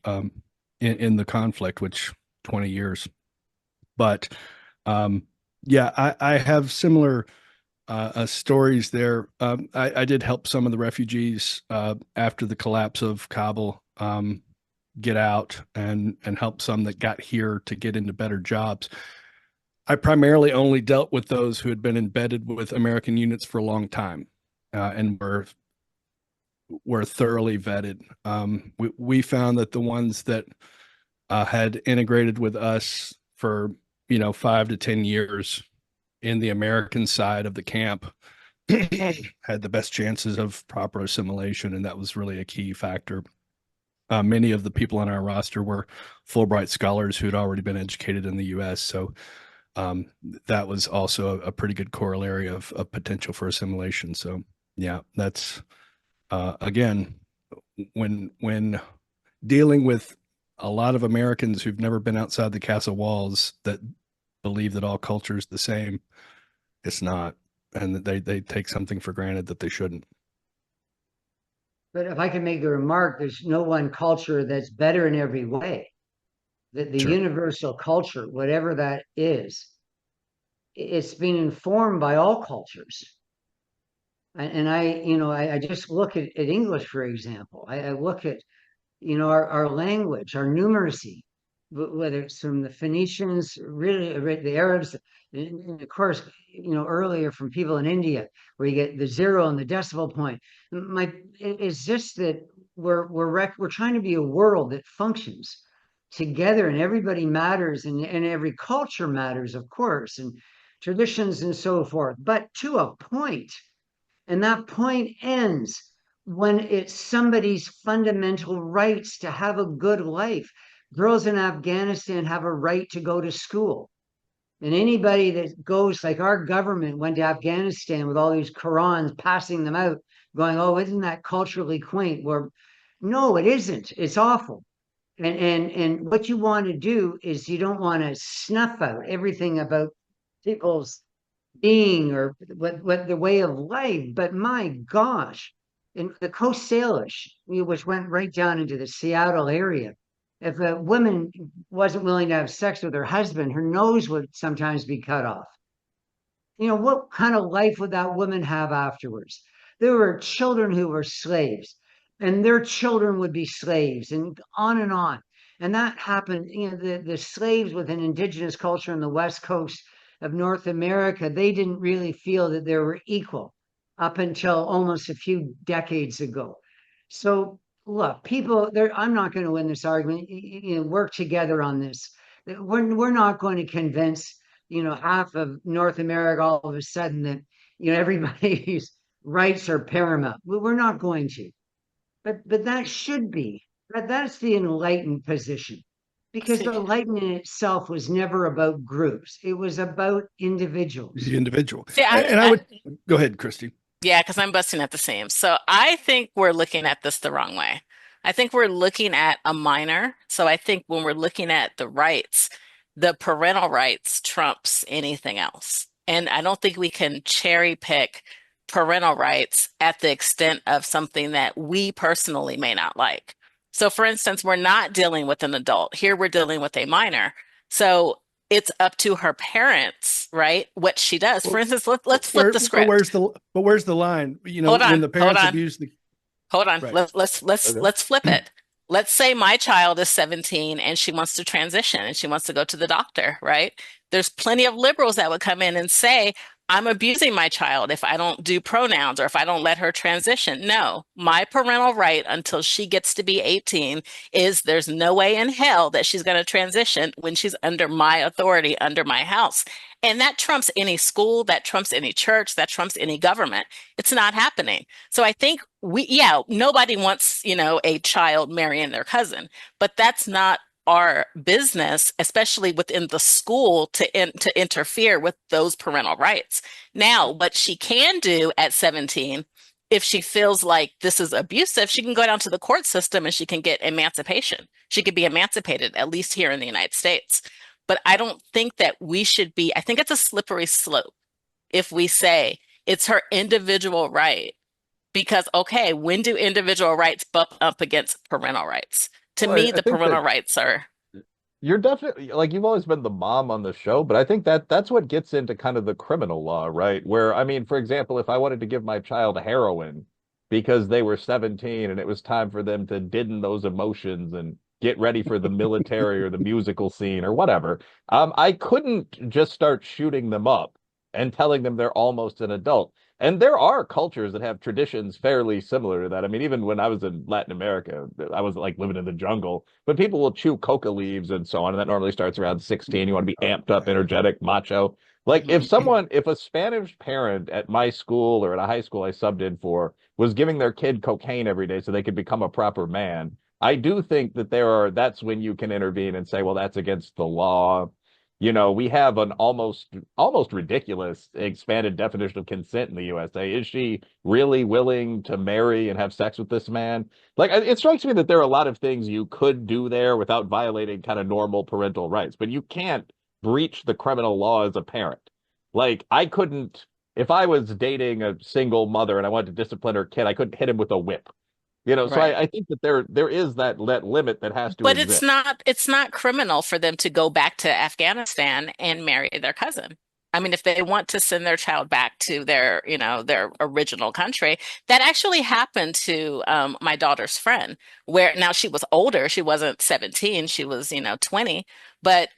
in the conflict, which 20 years. But I have similar stories there. I did help some of the refugees after the collapse of Kabul get out, and help some that got here to get into better jobs. I primarily only dealt with those who had been embedded with American units for a long time, and were thoroughly vetted. We found that the ones that had integrated with us for 5 to 10 years in the American side of the camp had the best chances of proper assimilation, and that was really a key factor. Many of the people on our roster were Fulbright scholars who had already been educated in the U.S., so that was also a pretty good corollary of potential for assimilation. So yeah, that's again, when dealing with a lot of Americans who've never been outside the castle walls that believe that all culture is the same, it's not, and that they take something for granted that they shouldn't. But if I can make a remark, there's no one culture that's better in every way. The Sure. universal culture, whatever that is, it's been informed by all cultures. And I just look at English, for example. I look at, our language, our numeracy, whether it's from the Phoenicians, really the Arabs, and of course, earlier from people in India, where you get the zero and the decimal point. It's just that we're trying to be a world that functions together, and everybody matters, and every culture matters, of course, and traditions and so forth, but to a point. And that point ends when it's somebody's fundamental rights to have a good life. Girls in Afghanistan have a right to go to school. And anybody that goes, like our government went to Afghanistan with all these Qurans, passing them out, going, oh, isn't that culturally quaint? Where, no, it isn't. It's awful. And what you want to do is you don't want to snuff out everything about people's being or what the way of life. But my gosh, in the Coast Salish, which went right down into the Seattle area, if a woman wasn't willing to have sex with her husband, her nose would sometimes be cut off. What kind of life would that woman have afterwards? There were children who were slaves, and their children would be slaves, and on and on. And that happened, the slaves with an indigenous culture on the West Coast of North America, they didn't really feel that they were equal up until almost a few decades ago. So look, people, I'm not going to win this argument. Work together on this. We're not going to convince half of North America all of a sudden that everybody's rights are paramount. We're not going to. But that should be that's the enlightened position, because the enlightenment itself was never about groups. It was about individuals. The individual. See, and I would go ahead, Christy. Yeah, because I'm busting at the seams. So I think we're looking at this the wrong way. I think we're looking at a minor. So I think when we're looking at the rights, the parental rights trumps anything else. And I don't think we can cherry pick parental rights at the extent of something that we personally may not like. So for instance, we're not dealing with an adult. Here we're dealing with a minor. So it's up to her parents, right? What she does. For instance, let's flip the script. But where's the line? When the parents abuse the. Hold on. Right. Let's flip it. Let's say my child is 17 and she wants to transition and she wants to go to the doctor, right? There's plenty of liberals that would come in and say, I'm abusing my child if I don't do pronouns or if I don't let her transition. No, my parental right until she gets to be 18 is there's no way in hell that she's going to transition when she's under my authority, under my house. And that trumps any school, that trumps any church, that trumps any government. It's not happening. So I think nobody wants, a child marrying their cousin, but that's not our business, especially within the school, to interfere with those parental rights. Now, what she can do at 17, if she feels like this is abusive, she can go down to the court system and she can get emancipation. She could be emancipated, at least here in the United States. But I don't think that we should be, I think it's a slippery slope if we say it's her individual right. Because, okay, when do individual rights bump up against parental rights? To me, the parental rights are. You're definitely, like, you've always been the mom on the show, but I think that's what gets into kind of the criminal law, right? Where, I mean, for example, if I wanted to give my child heroin because they were 17 and it was time for them to deaden those emotions and get ready for the military or the musical scene or whatever, I couldn't just start shooting them up and telling them they're almost an adult. And there are cultures that have traditions fairly similar to that. I mean, even when I was in Latin America, I was like living in the jungle, but people will chew coca leaves and so on. And that normally starts around 16. You want to be amped up, energetic, macho. Like if a Spanish parent at my school or at a high school I subbed in for was giving their kid cocaine every day so they could become a proper man, I do think that that's when you can intervene and say, well, that's against the law. We have an almost ridiculous expanded definition of consent in the USA. Is she really willing to marry and have sex with this man? Like, it strikes me that there are a lot of things you could do there without violating kind of normal parental rights, but you can't breach the criminal law as a parent. Like, I couldn't, if I was dating a single mother and I wanted to discipline her kid, I couldn't hit him with a whip. So Right. I think that there is that limit that has to But exist. it's not criminal for them to go back to Afghanistan and marry their cousin. I mean, if they want to send their child back to their original country, that actually happened to my daughter's friend, where now she was older. She wasn't 17, she was, 20, but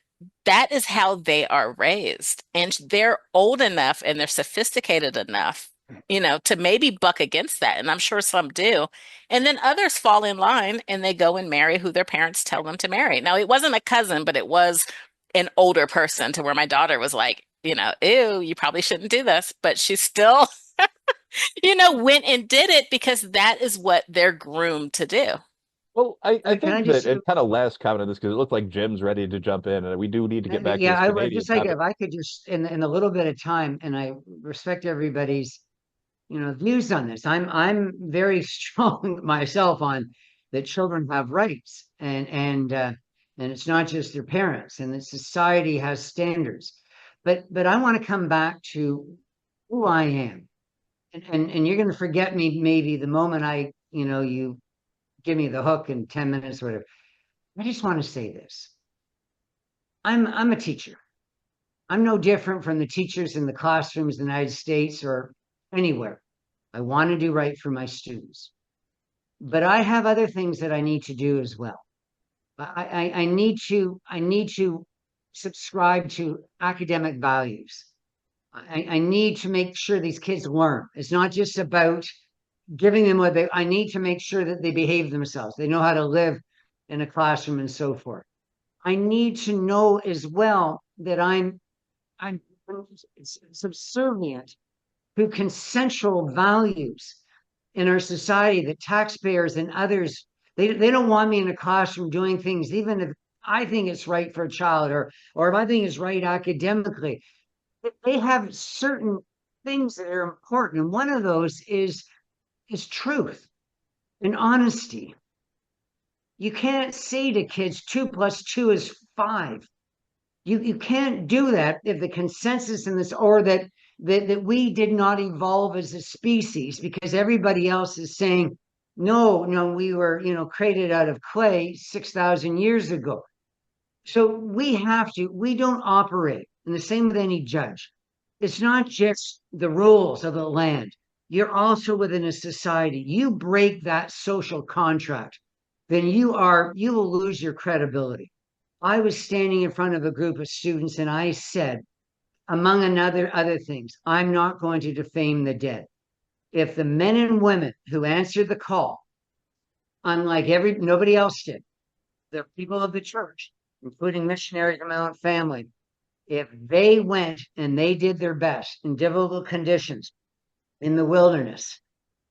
that is how they are raised. And they're old enough and they're sophisticated enough, to maybe buck against that. And I'm sure some do. And then others fall in line and they go and marry who their parents tell them to marry. Now, it wasn't a cousin, but it was an older person, to where my daughter was like, ew, you probably shouldn't do this. But she still, went and did it because that is what they're groomed to do. Well, I Can I think just that, and kind of last comment on this, because it looks like Jim's ready to jump in, and we do need to get back to yeah, this I would Canadian just like, topic. if I could just in a little bit of time, and I respect everybody's views on this. I'm very strong myself on that children have rights, and it's not just their parents, and that society has standards. But I want to come back to who I am, and you're going to forget me maybe the moment you give me the hook in 10 minutes or whatever. I just want to say this. I'm a teacher. I'm no different from the teachers in the classrooms in the United States or anywhere. I want to do right for my students. But I have other things that I need to do as well. I need to subscribe to academic values. I need to make sure these kids learn. It's not just about giving them what I need to make sure that they behave themselves. They know how to live in a classroom and so forth. I need to know as well that I'm subservient to consensual values in our society that taxpayers and others, they don't want me in a classroom doing things, even if I think it's right for a child or if I think it's right academically. They have certain things that are important. And one of those is truth and honesty. You can't say to kids 2 + 2 is 5. You can't do that if the consensus in this, or that we did not evolve as a species, because everybody else is saying, no, we were, created out of clay 6,000 years ago. So we don't operate in the same with any judge. It's not just the rules of the land. You're also within a society. You break that social contract, then you will lose your credibility. I was standing in front of a group of students and I said, among other things, I'm not going to defame the dead. If the men and women who answered the call, unlike nobody else did, the people of the church, including missionaries of my own family, if they went and they did their best in difficult conditions in the wilderness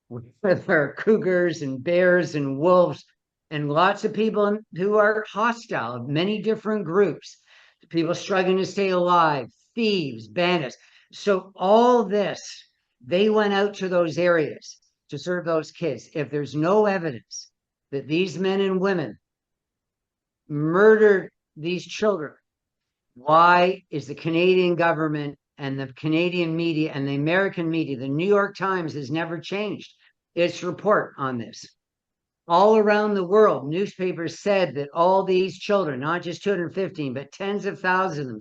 with their cougars and bears and wolves and lots of people who are hostile, many different groups, people struggling to stay alive, thieves, bandits. So all this, they went out to those areas to serve those kids. If there's no evidence that these men and women murdered these children, why is the Canadian government and the Canadian media and the American media, the New York Times has never changed its report on this? All around the world, newspapers said that all these children, not just 215, but tens of thousands of them,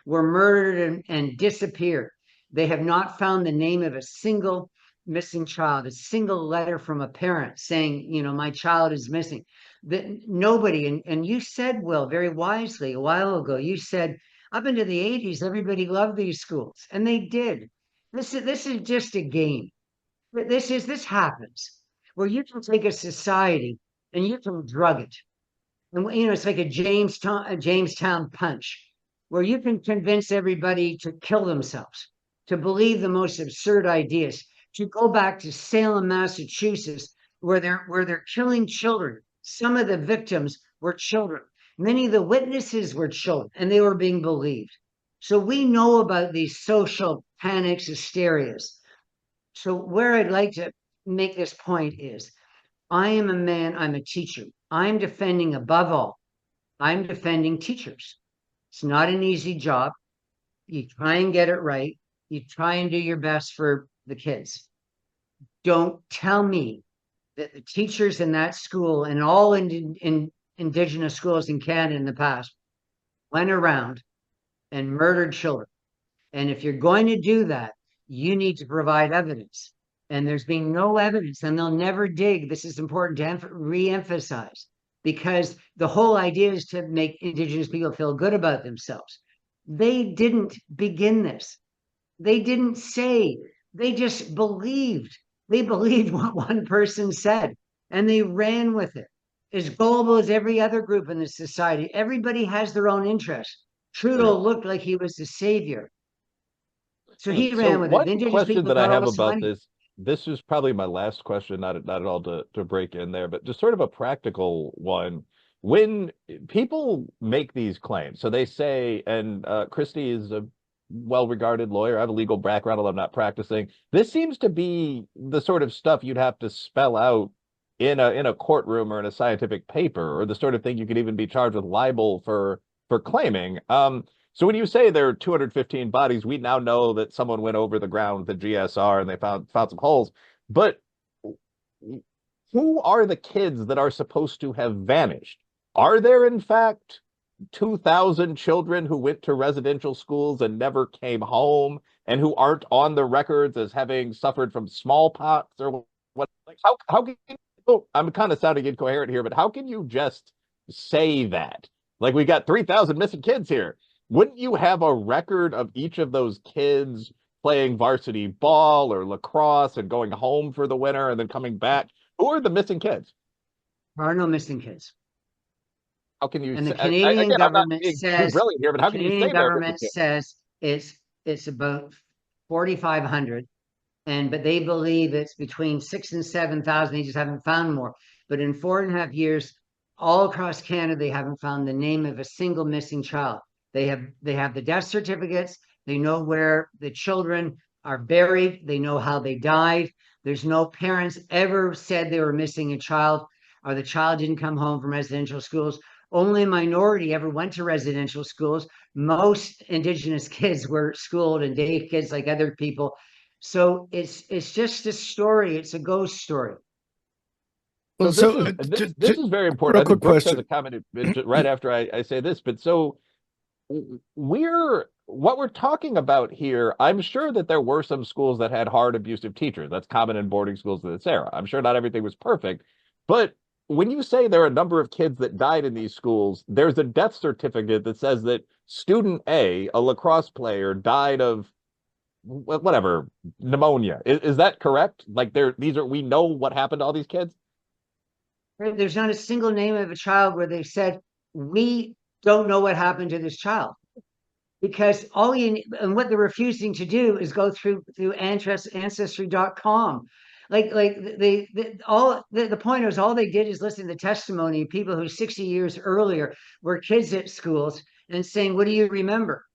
were murdered and disappeared. They have not found the name of a single missing child, a single letter from a parent saying, my child is missing. That nobody, and you said, Will, very wisely a while ago, you said up into the 80s, everybody loved these schools, and they did. This is just a game. This happens where you can take a society and you can drug it. And, it's like a Jamestown punch, where you can convince everybody to kill themselves, to believe the most absurd ideas, to go back to Salem, Massachusetts, where they're killing children. Some of the victims were children. Many of the witnesses were children, and they were being believed. So we know about these social panics, hysterias. So where I'd like to make this point is, I am a man, I'm a teacher. I'm defending, above all, I'm defending teachers. It's not an easy job. You try and get it right. You try and do your best for the kids. Don't tell me that the teachers in that school and all in Indigenous schools in Canada in the past went around and murdered children. And if you're going to do that, you need to provide evidence. And there's been no evidence, and they'll never dig. This is important to re-emphasize, because the whole idea is to make Indigenous people feel good about themselves. They didn't begin this. They didn't say, they just believed. They believed what one person said, and they ran with it. As gullible as every other group in the society, everybody has their own interests. Trudeau looked like he was the savior. So he ran with it. One Indigenous question people that I got have all this about money. this is probably my last question, not at all to break in there, but just sort of a practical one. When people make these claims, so they say, and Christy is a well-regarded lawyer, I have a legal background, although I'm not practicing. This seems to be the sort of stuff you'd have to spell out in a courtroom or in a scientific paper, or the sort of thing you could even be charged with libel for claiming. So when you say there are 215 bodies, we now know that someone went over the ground with the GSR and they found some holes. But who are the kids that are supposed to have vanished? Are there, in fact, 2,000 children who went to residential schools and never came home and who aren't on the records as having suffered from smallpox or what? Like, how can oh, I'm kind of sounding incoherent here, but how can you just say that? Like, we got 3,000 missing kids here. Wouldn't you have a record of each of those kids playing varsity ball or lacrosse and going home for the winter and then coming back? Who are the missing kids? There are no missing kids. How can you And the say, Canadian again, I'm not government being too says brilliant here, but how can you Canadian say there are missing government kids? says it's about 4,500, but they believe it's between 6,000 and 7,000. They just haven't found more. But in 4.5 years, all across Canada, they haven't found the name of a single missing child. They have the death certificates. They know where the children are buried. They know how they died. There's no parents ever said they were missing a child or the child didn't come home from residential schools. Only a minority ever went to residential schools. Most Indigenous kids were schooled and day kids like other people. So it's just a story. It's a ghost story. Well, So so this is very important. real I think quick Brooks has question. a comment right after I say this, but so what we're talking about here, I'm sure that there were some schools that had hard abusive teachers. That's common in boarding schools in this era. I'm sure not everything was perfect, but when you say there are a number of kids that died in these schools, there's a death certificate that says that student A lacrosse player, died of whatever, pneumonia. Is that correct? Like we know what happened to all these kids? There's not a single name of a child where they said, we don't know what happened to this child. Because and what they're refusing to do is go through ancestry.com. The point is all they did is listen to the testimony of people who 60 years earlier were kids at schools and saying, what do you remember?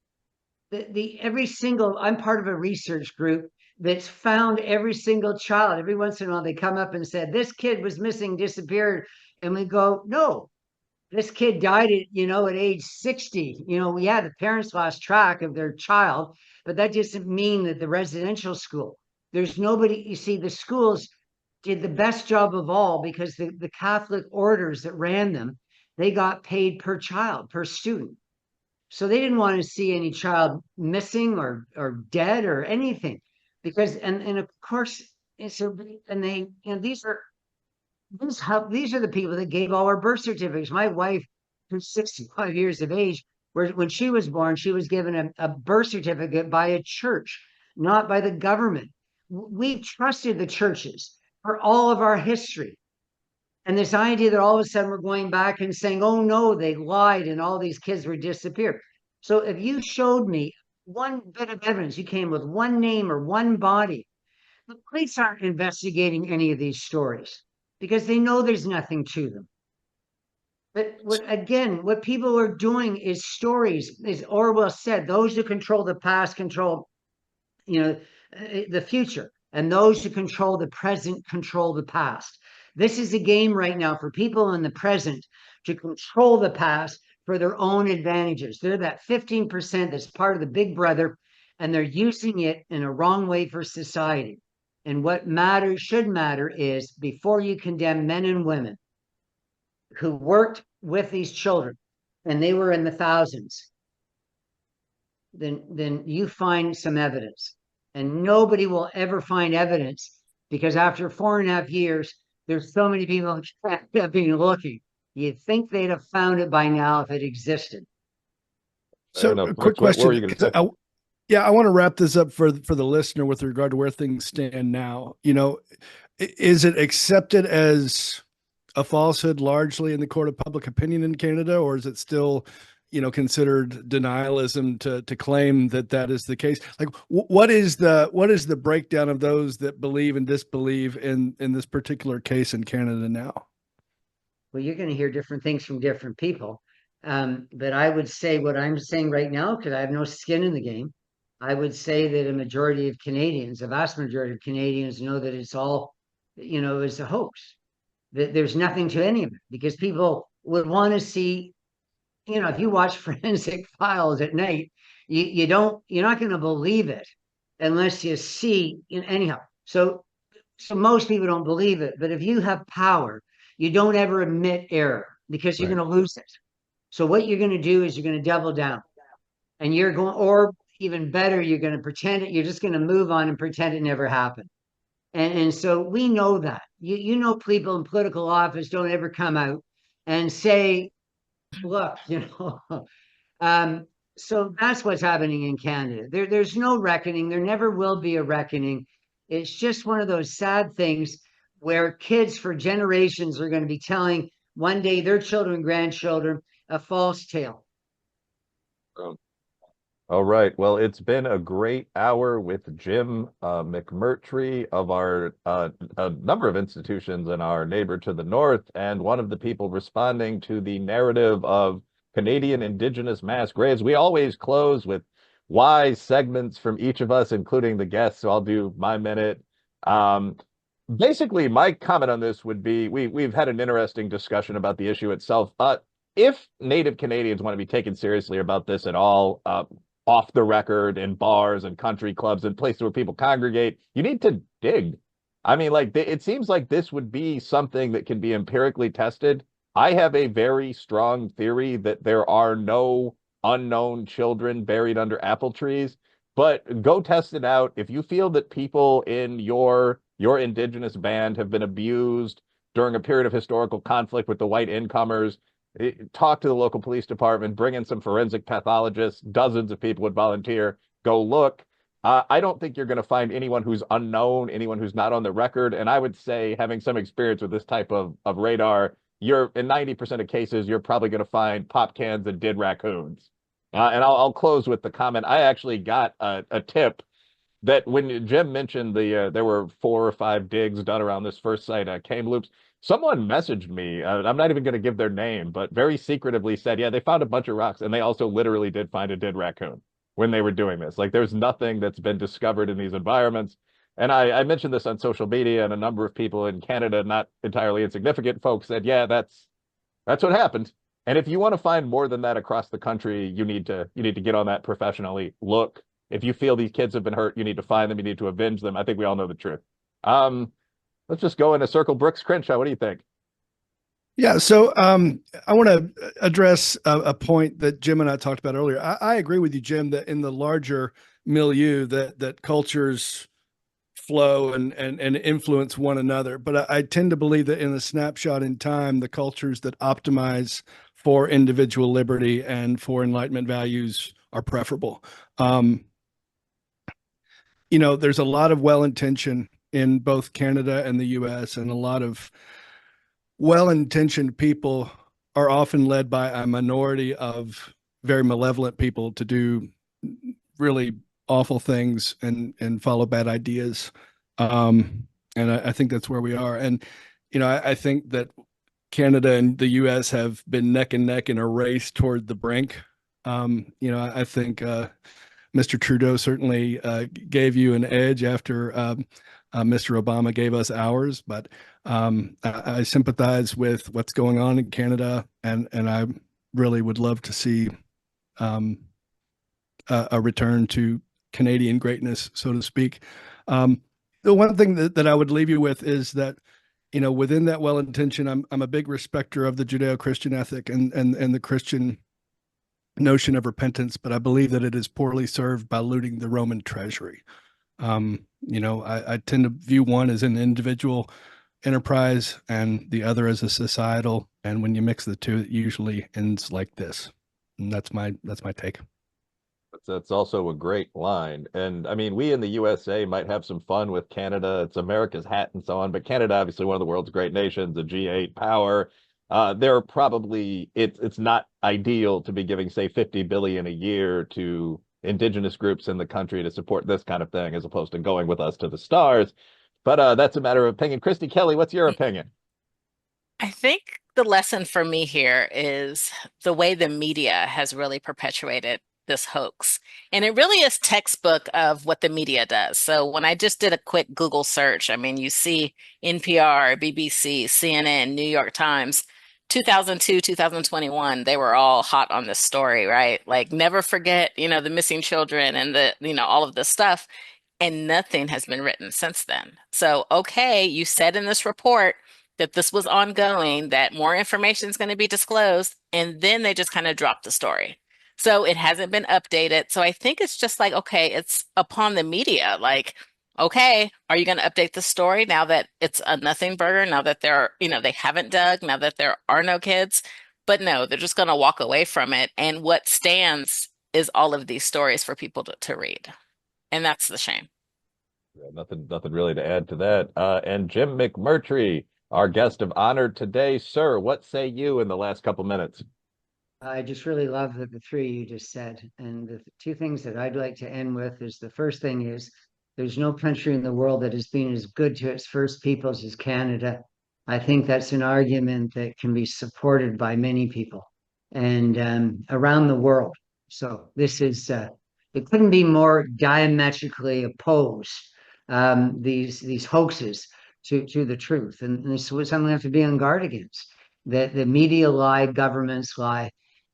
I'm part of a research group that's found every single child. Every once in a while they come up and said, this kid was missing, disappeared. And we go, no, this kid died at age 60. Yeah, the parents lost track of their child, but that doesn't mean that the residential school, there's nobody. You see, the schools did the best job of all because the Catholic orders that ran them, they got paid per child, per student. So they didn't want to see any child missing or dead or anything, because and of course, so and they these are the people that gave all our birth certificates. My wife, who's 65 years of age, when she was born, she was given a birth certificate by a church, not by the government. We trusted the churches for all of our history. And this idea that all of a sudden we're going back and saying, oh no, they lied and all these kids were disappeared. So if you showed me one bit of evidence, you came with one name or one body, the police aren't investigating any of these stories because they know there's nothing to them. But what people are doing is stories, as Orwell said, those who control the past control, the future, and those who control the present control the past. This is a game right now for people in the present to control the past for their own advantages. They're that 15% that's part of the big brother, and they're using it in a wrong way for society. And what should matter is, before you condemn men and women who worked with these children, and they were in the thousands, then you find some evidence. And nobody will ever find evidence because after 4.5 years, there's so many people that have been looking. You'd think they'd have found it by now if it existed. So a quick question. What were you going to say? I want to wrap this up for the listener with regard to where things stand now. Is it accepted as a falsehood largely in the court of public opinion in Canada, or is it still, considered denialism to claim that is the case? Like, what is the breakdown of those that believe and disbelieve in this particular case in Canada now? Well, you're going to hear different things from different people. But I would say what I'm saying right now, because I have no skin in the game, I would say that a majority of Canadians, a vast majority of Canadians, know that it's all, is a hoax. That there's nothing to any of it, because people would want to see if you watch Forensic Files at night, you're not going to believe it unless you see, anyhow. So most people don't believe it, but if you have power, you don't ever admit error because you're Right. going to lose it. So what you're going to do is you're going to double down, and you're going, or even better, you're going to pretend it. You're just going to move on and pretend it never happened. And so we know that. People in political office don't ever come out and say, look, um, so that's what's happening in Canada. There's no reckoning. There never will be a reckoning. It's just one of those sad things where kids for generations are going to be telling one day their children and grandchildren a false tale. All right. Well, it's been a great hour with Jim McMurtry of a number of institutions in our neighbor to the north, and one of the people responding to the narrative of Canadian Indigenous mass graves. We always close with wise segments from each of us, including the guests. So I'll do my minute. Um, Basically, my comment on this would be we've had an interesting discussion about the issue itself. If Native Canadians want to be taken seriously about this at all, off the record in bars and country clubs and places where people congregate, you need to dig. I mean, like, it seems like this would be something that can be empirically tested. I have a very strong theory that there are no unknown children buried under apple trees, but go test it out. If you feel that people in your indigenous band have been abused during a period of historical conflict with the white incomers, talk to the local police department, bring in some forensic pathologists, dozens of people would volunteer, go look. I don't think you're going to find anyone who's unknown, anyone who's not on the record. And I would say, having some experience with this type of radar, you're in 90% of cases, you're probably going to find pop cans and dead raccoons. And I'll close with the comment. I actually got a tip that when Jim mentioned there were 4 or 5 digs done around this first site at Kamloops, someone messaged me. I'm not even going to give their name, but very secretively said, yeah, they found a bunch of rocks, and they also literally did find a dead raccoon when they were doing this. Like, there's nothing that's been discovered in these environments. And I mentioned this on social media, and a number of people in Canada, not entirely insignificant folks, said, yeah, that's what happened. And if you want to find more than that across the country, you need to get on that professionally. Look, if you feel these kids have been hurt, you need to find them. You need to avenge them. I think we all know the truth. Let's just go in a circle. Brooks Crenshaw, what do you think? Yeah, so I want to address a point that Jim and I talked about earlier. I agree with you, Jim, that in the larger milieu that cultures flow and influence one another. But I tend to believe that in a snapshot in time, the cultures that optimize for individual liberty and for Enlightenment values are preferable. There's a lot of well-intention in both Canada and the US, and a lot of well-intentioned people are often led by a minority of very malevolent people to do really awful things and follow bad ideas. And I think that's where we are. And, I think that Canada and the US have been neck and neck in a race toward the brink. I think Mr. Trudeau certainly gave you an edge after Mr. Obama gave us ours, but I sympathize with what's going on in Canada, and I really would love to see a return to Canadian greatness, so to speak. The one thing that I would leave you with is that, within that well-intentioned, I'm a big respecter of the Judeo-Christian ethic and the Christian notion of repentance, but I believe that it is poorly served by looting the Roman treasury. I tend to view one as an individual enterprise and the other as a societal. And when you mix the two, it usually ends like this. And that's my take. That's also a great line. And I mean, we in the USA might have some fun with Canada. It's America's hat and so on, but Canada, obviously one of the world's great nations, a G8 power. There are probably it's not ideal to be giving, say, 50 billion a year to indigenous groups in the country to support this kind of thing, as opposed to going with us to the stars. But that's a matter of opinion. Christy Kelly, what's your opinion? I think the lesson for me here is the way the media has really perpetuated this hoax. And it really is textbook of what the media does. So when I just did a quick Google search, I mean, you see NPR, BBC, CNN, New York Times 2002, 2021, they were all hot on this story, right? Like, never forget, the missing children and all of this stuff. And nothing has been written since then. So, okay, you said in this report that this was ongoing, that more information is going to be disclosed, and then they just kind of dropped the story. So it hasn't been updated. So I think it's just like, okay, it's upon the media. Like, okay, are you going to update the story now that it's a nothing burger, now that they haven't dug, now that there are no kids? But no, they're just going to walk away from it. And what stands is all of these stories for people to read. And that's the shame. Yeah, nothing really to add to that. And Jim McMurtry, our guest of honor today, sir, what say you in the last couple minutes? I just really love the three you just said. And the two things that I'd like to end with is the first thing is there's no country in the world that has been as good to its first peoples as Canada. I think that's an argument that can be supported by many people and around the world. So this is, it couldn't be more diametrically opposed, these hoaxes to the truth. And this was something we have to be on guard against. That the media lie, governments lie,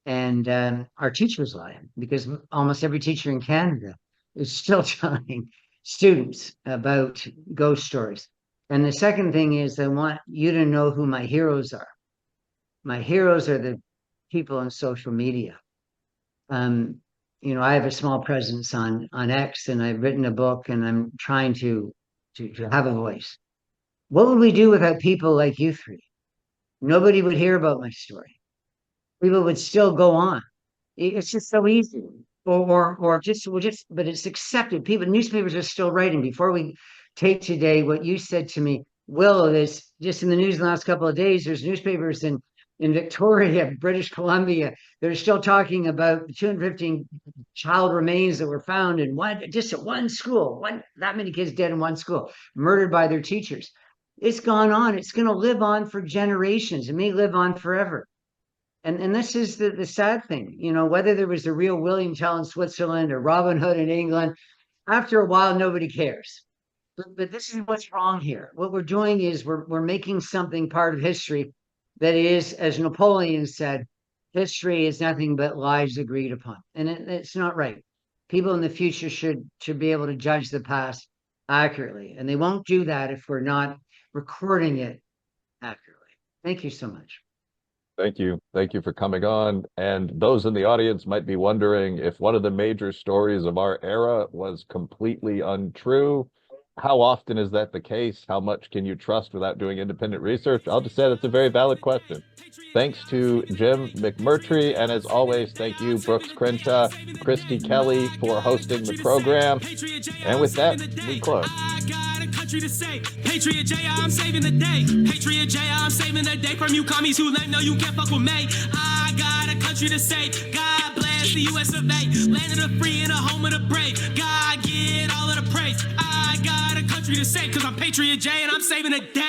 and our teachers lie, because almost every teacher in Canada is still telling students about ghost stories. And the second thing is, I want you to know who my heroes are. My heroes are the people on social media. I have a small presence on X, and I've written a book, and I'm trying to have a voice. What would we do without people like you three? Nobody would hear about my story. People would still go on. It's just so easy. But it's accepted. Newspapers are still writing. Before we take today, what you said to me, Will, is just in the news in the last couple of days, there's newspapers in Victoria, British Columbia, they're still talking about the 215 child remains that were found in just at one school, that many kids dead in one school, murdered by their teachers. It's gone on. It's going to live on for generations. It may live on forever. And this is the sad thing, whether there was a real William Tell in Switzerland or Robin Hood in England, after a while, nobody cares. But this is what's wrong here. What we're doing is we're making something part of history that is, as Napoleon said, history is nothing but lies agreed upon. And it's not right. People in the future should be able to judge the past accurately. And they won't do that if we're not recording it accurately. Thank you so much. Thank you. Thank you for coming on. And those in the audience might be wondering if one of the major stories of our era was completely untrue. How often is that the case? How much can you trust without doing independent research? I'll just say that's a very valid question. Thanks to Jim McMurtry. And as always, thank you, Brooks Crenshaw, Christy Kelly, for hosting the program. And with that, we close. To say, Patriot J, I'm saving the day. Patriot J, I'm saving the day from you commies who lame. No, you can't fuck with me. I got a country to say. God bless the US of A. Land of the free and a home of the brave. God get all of the praise. I got a country to say, cause I'm Patriot J and I'm saving the day.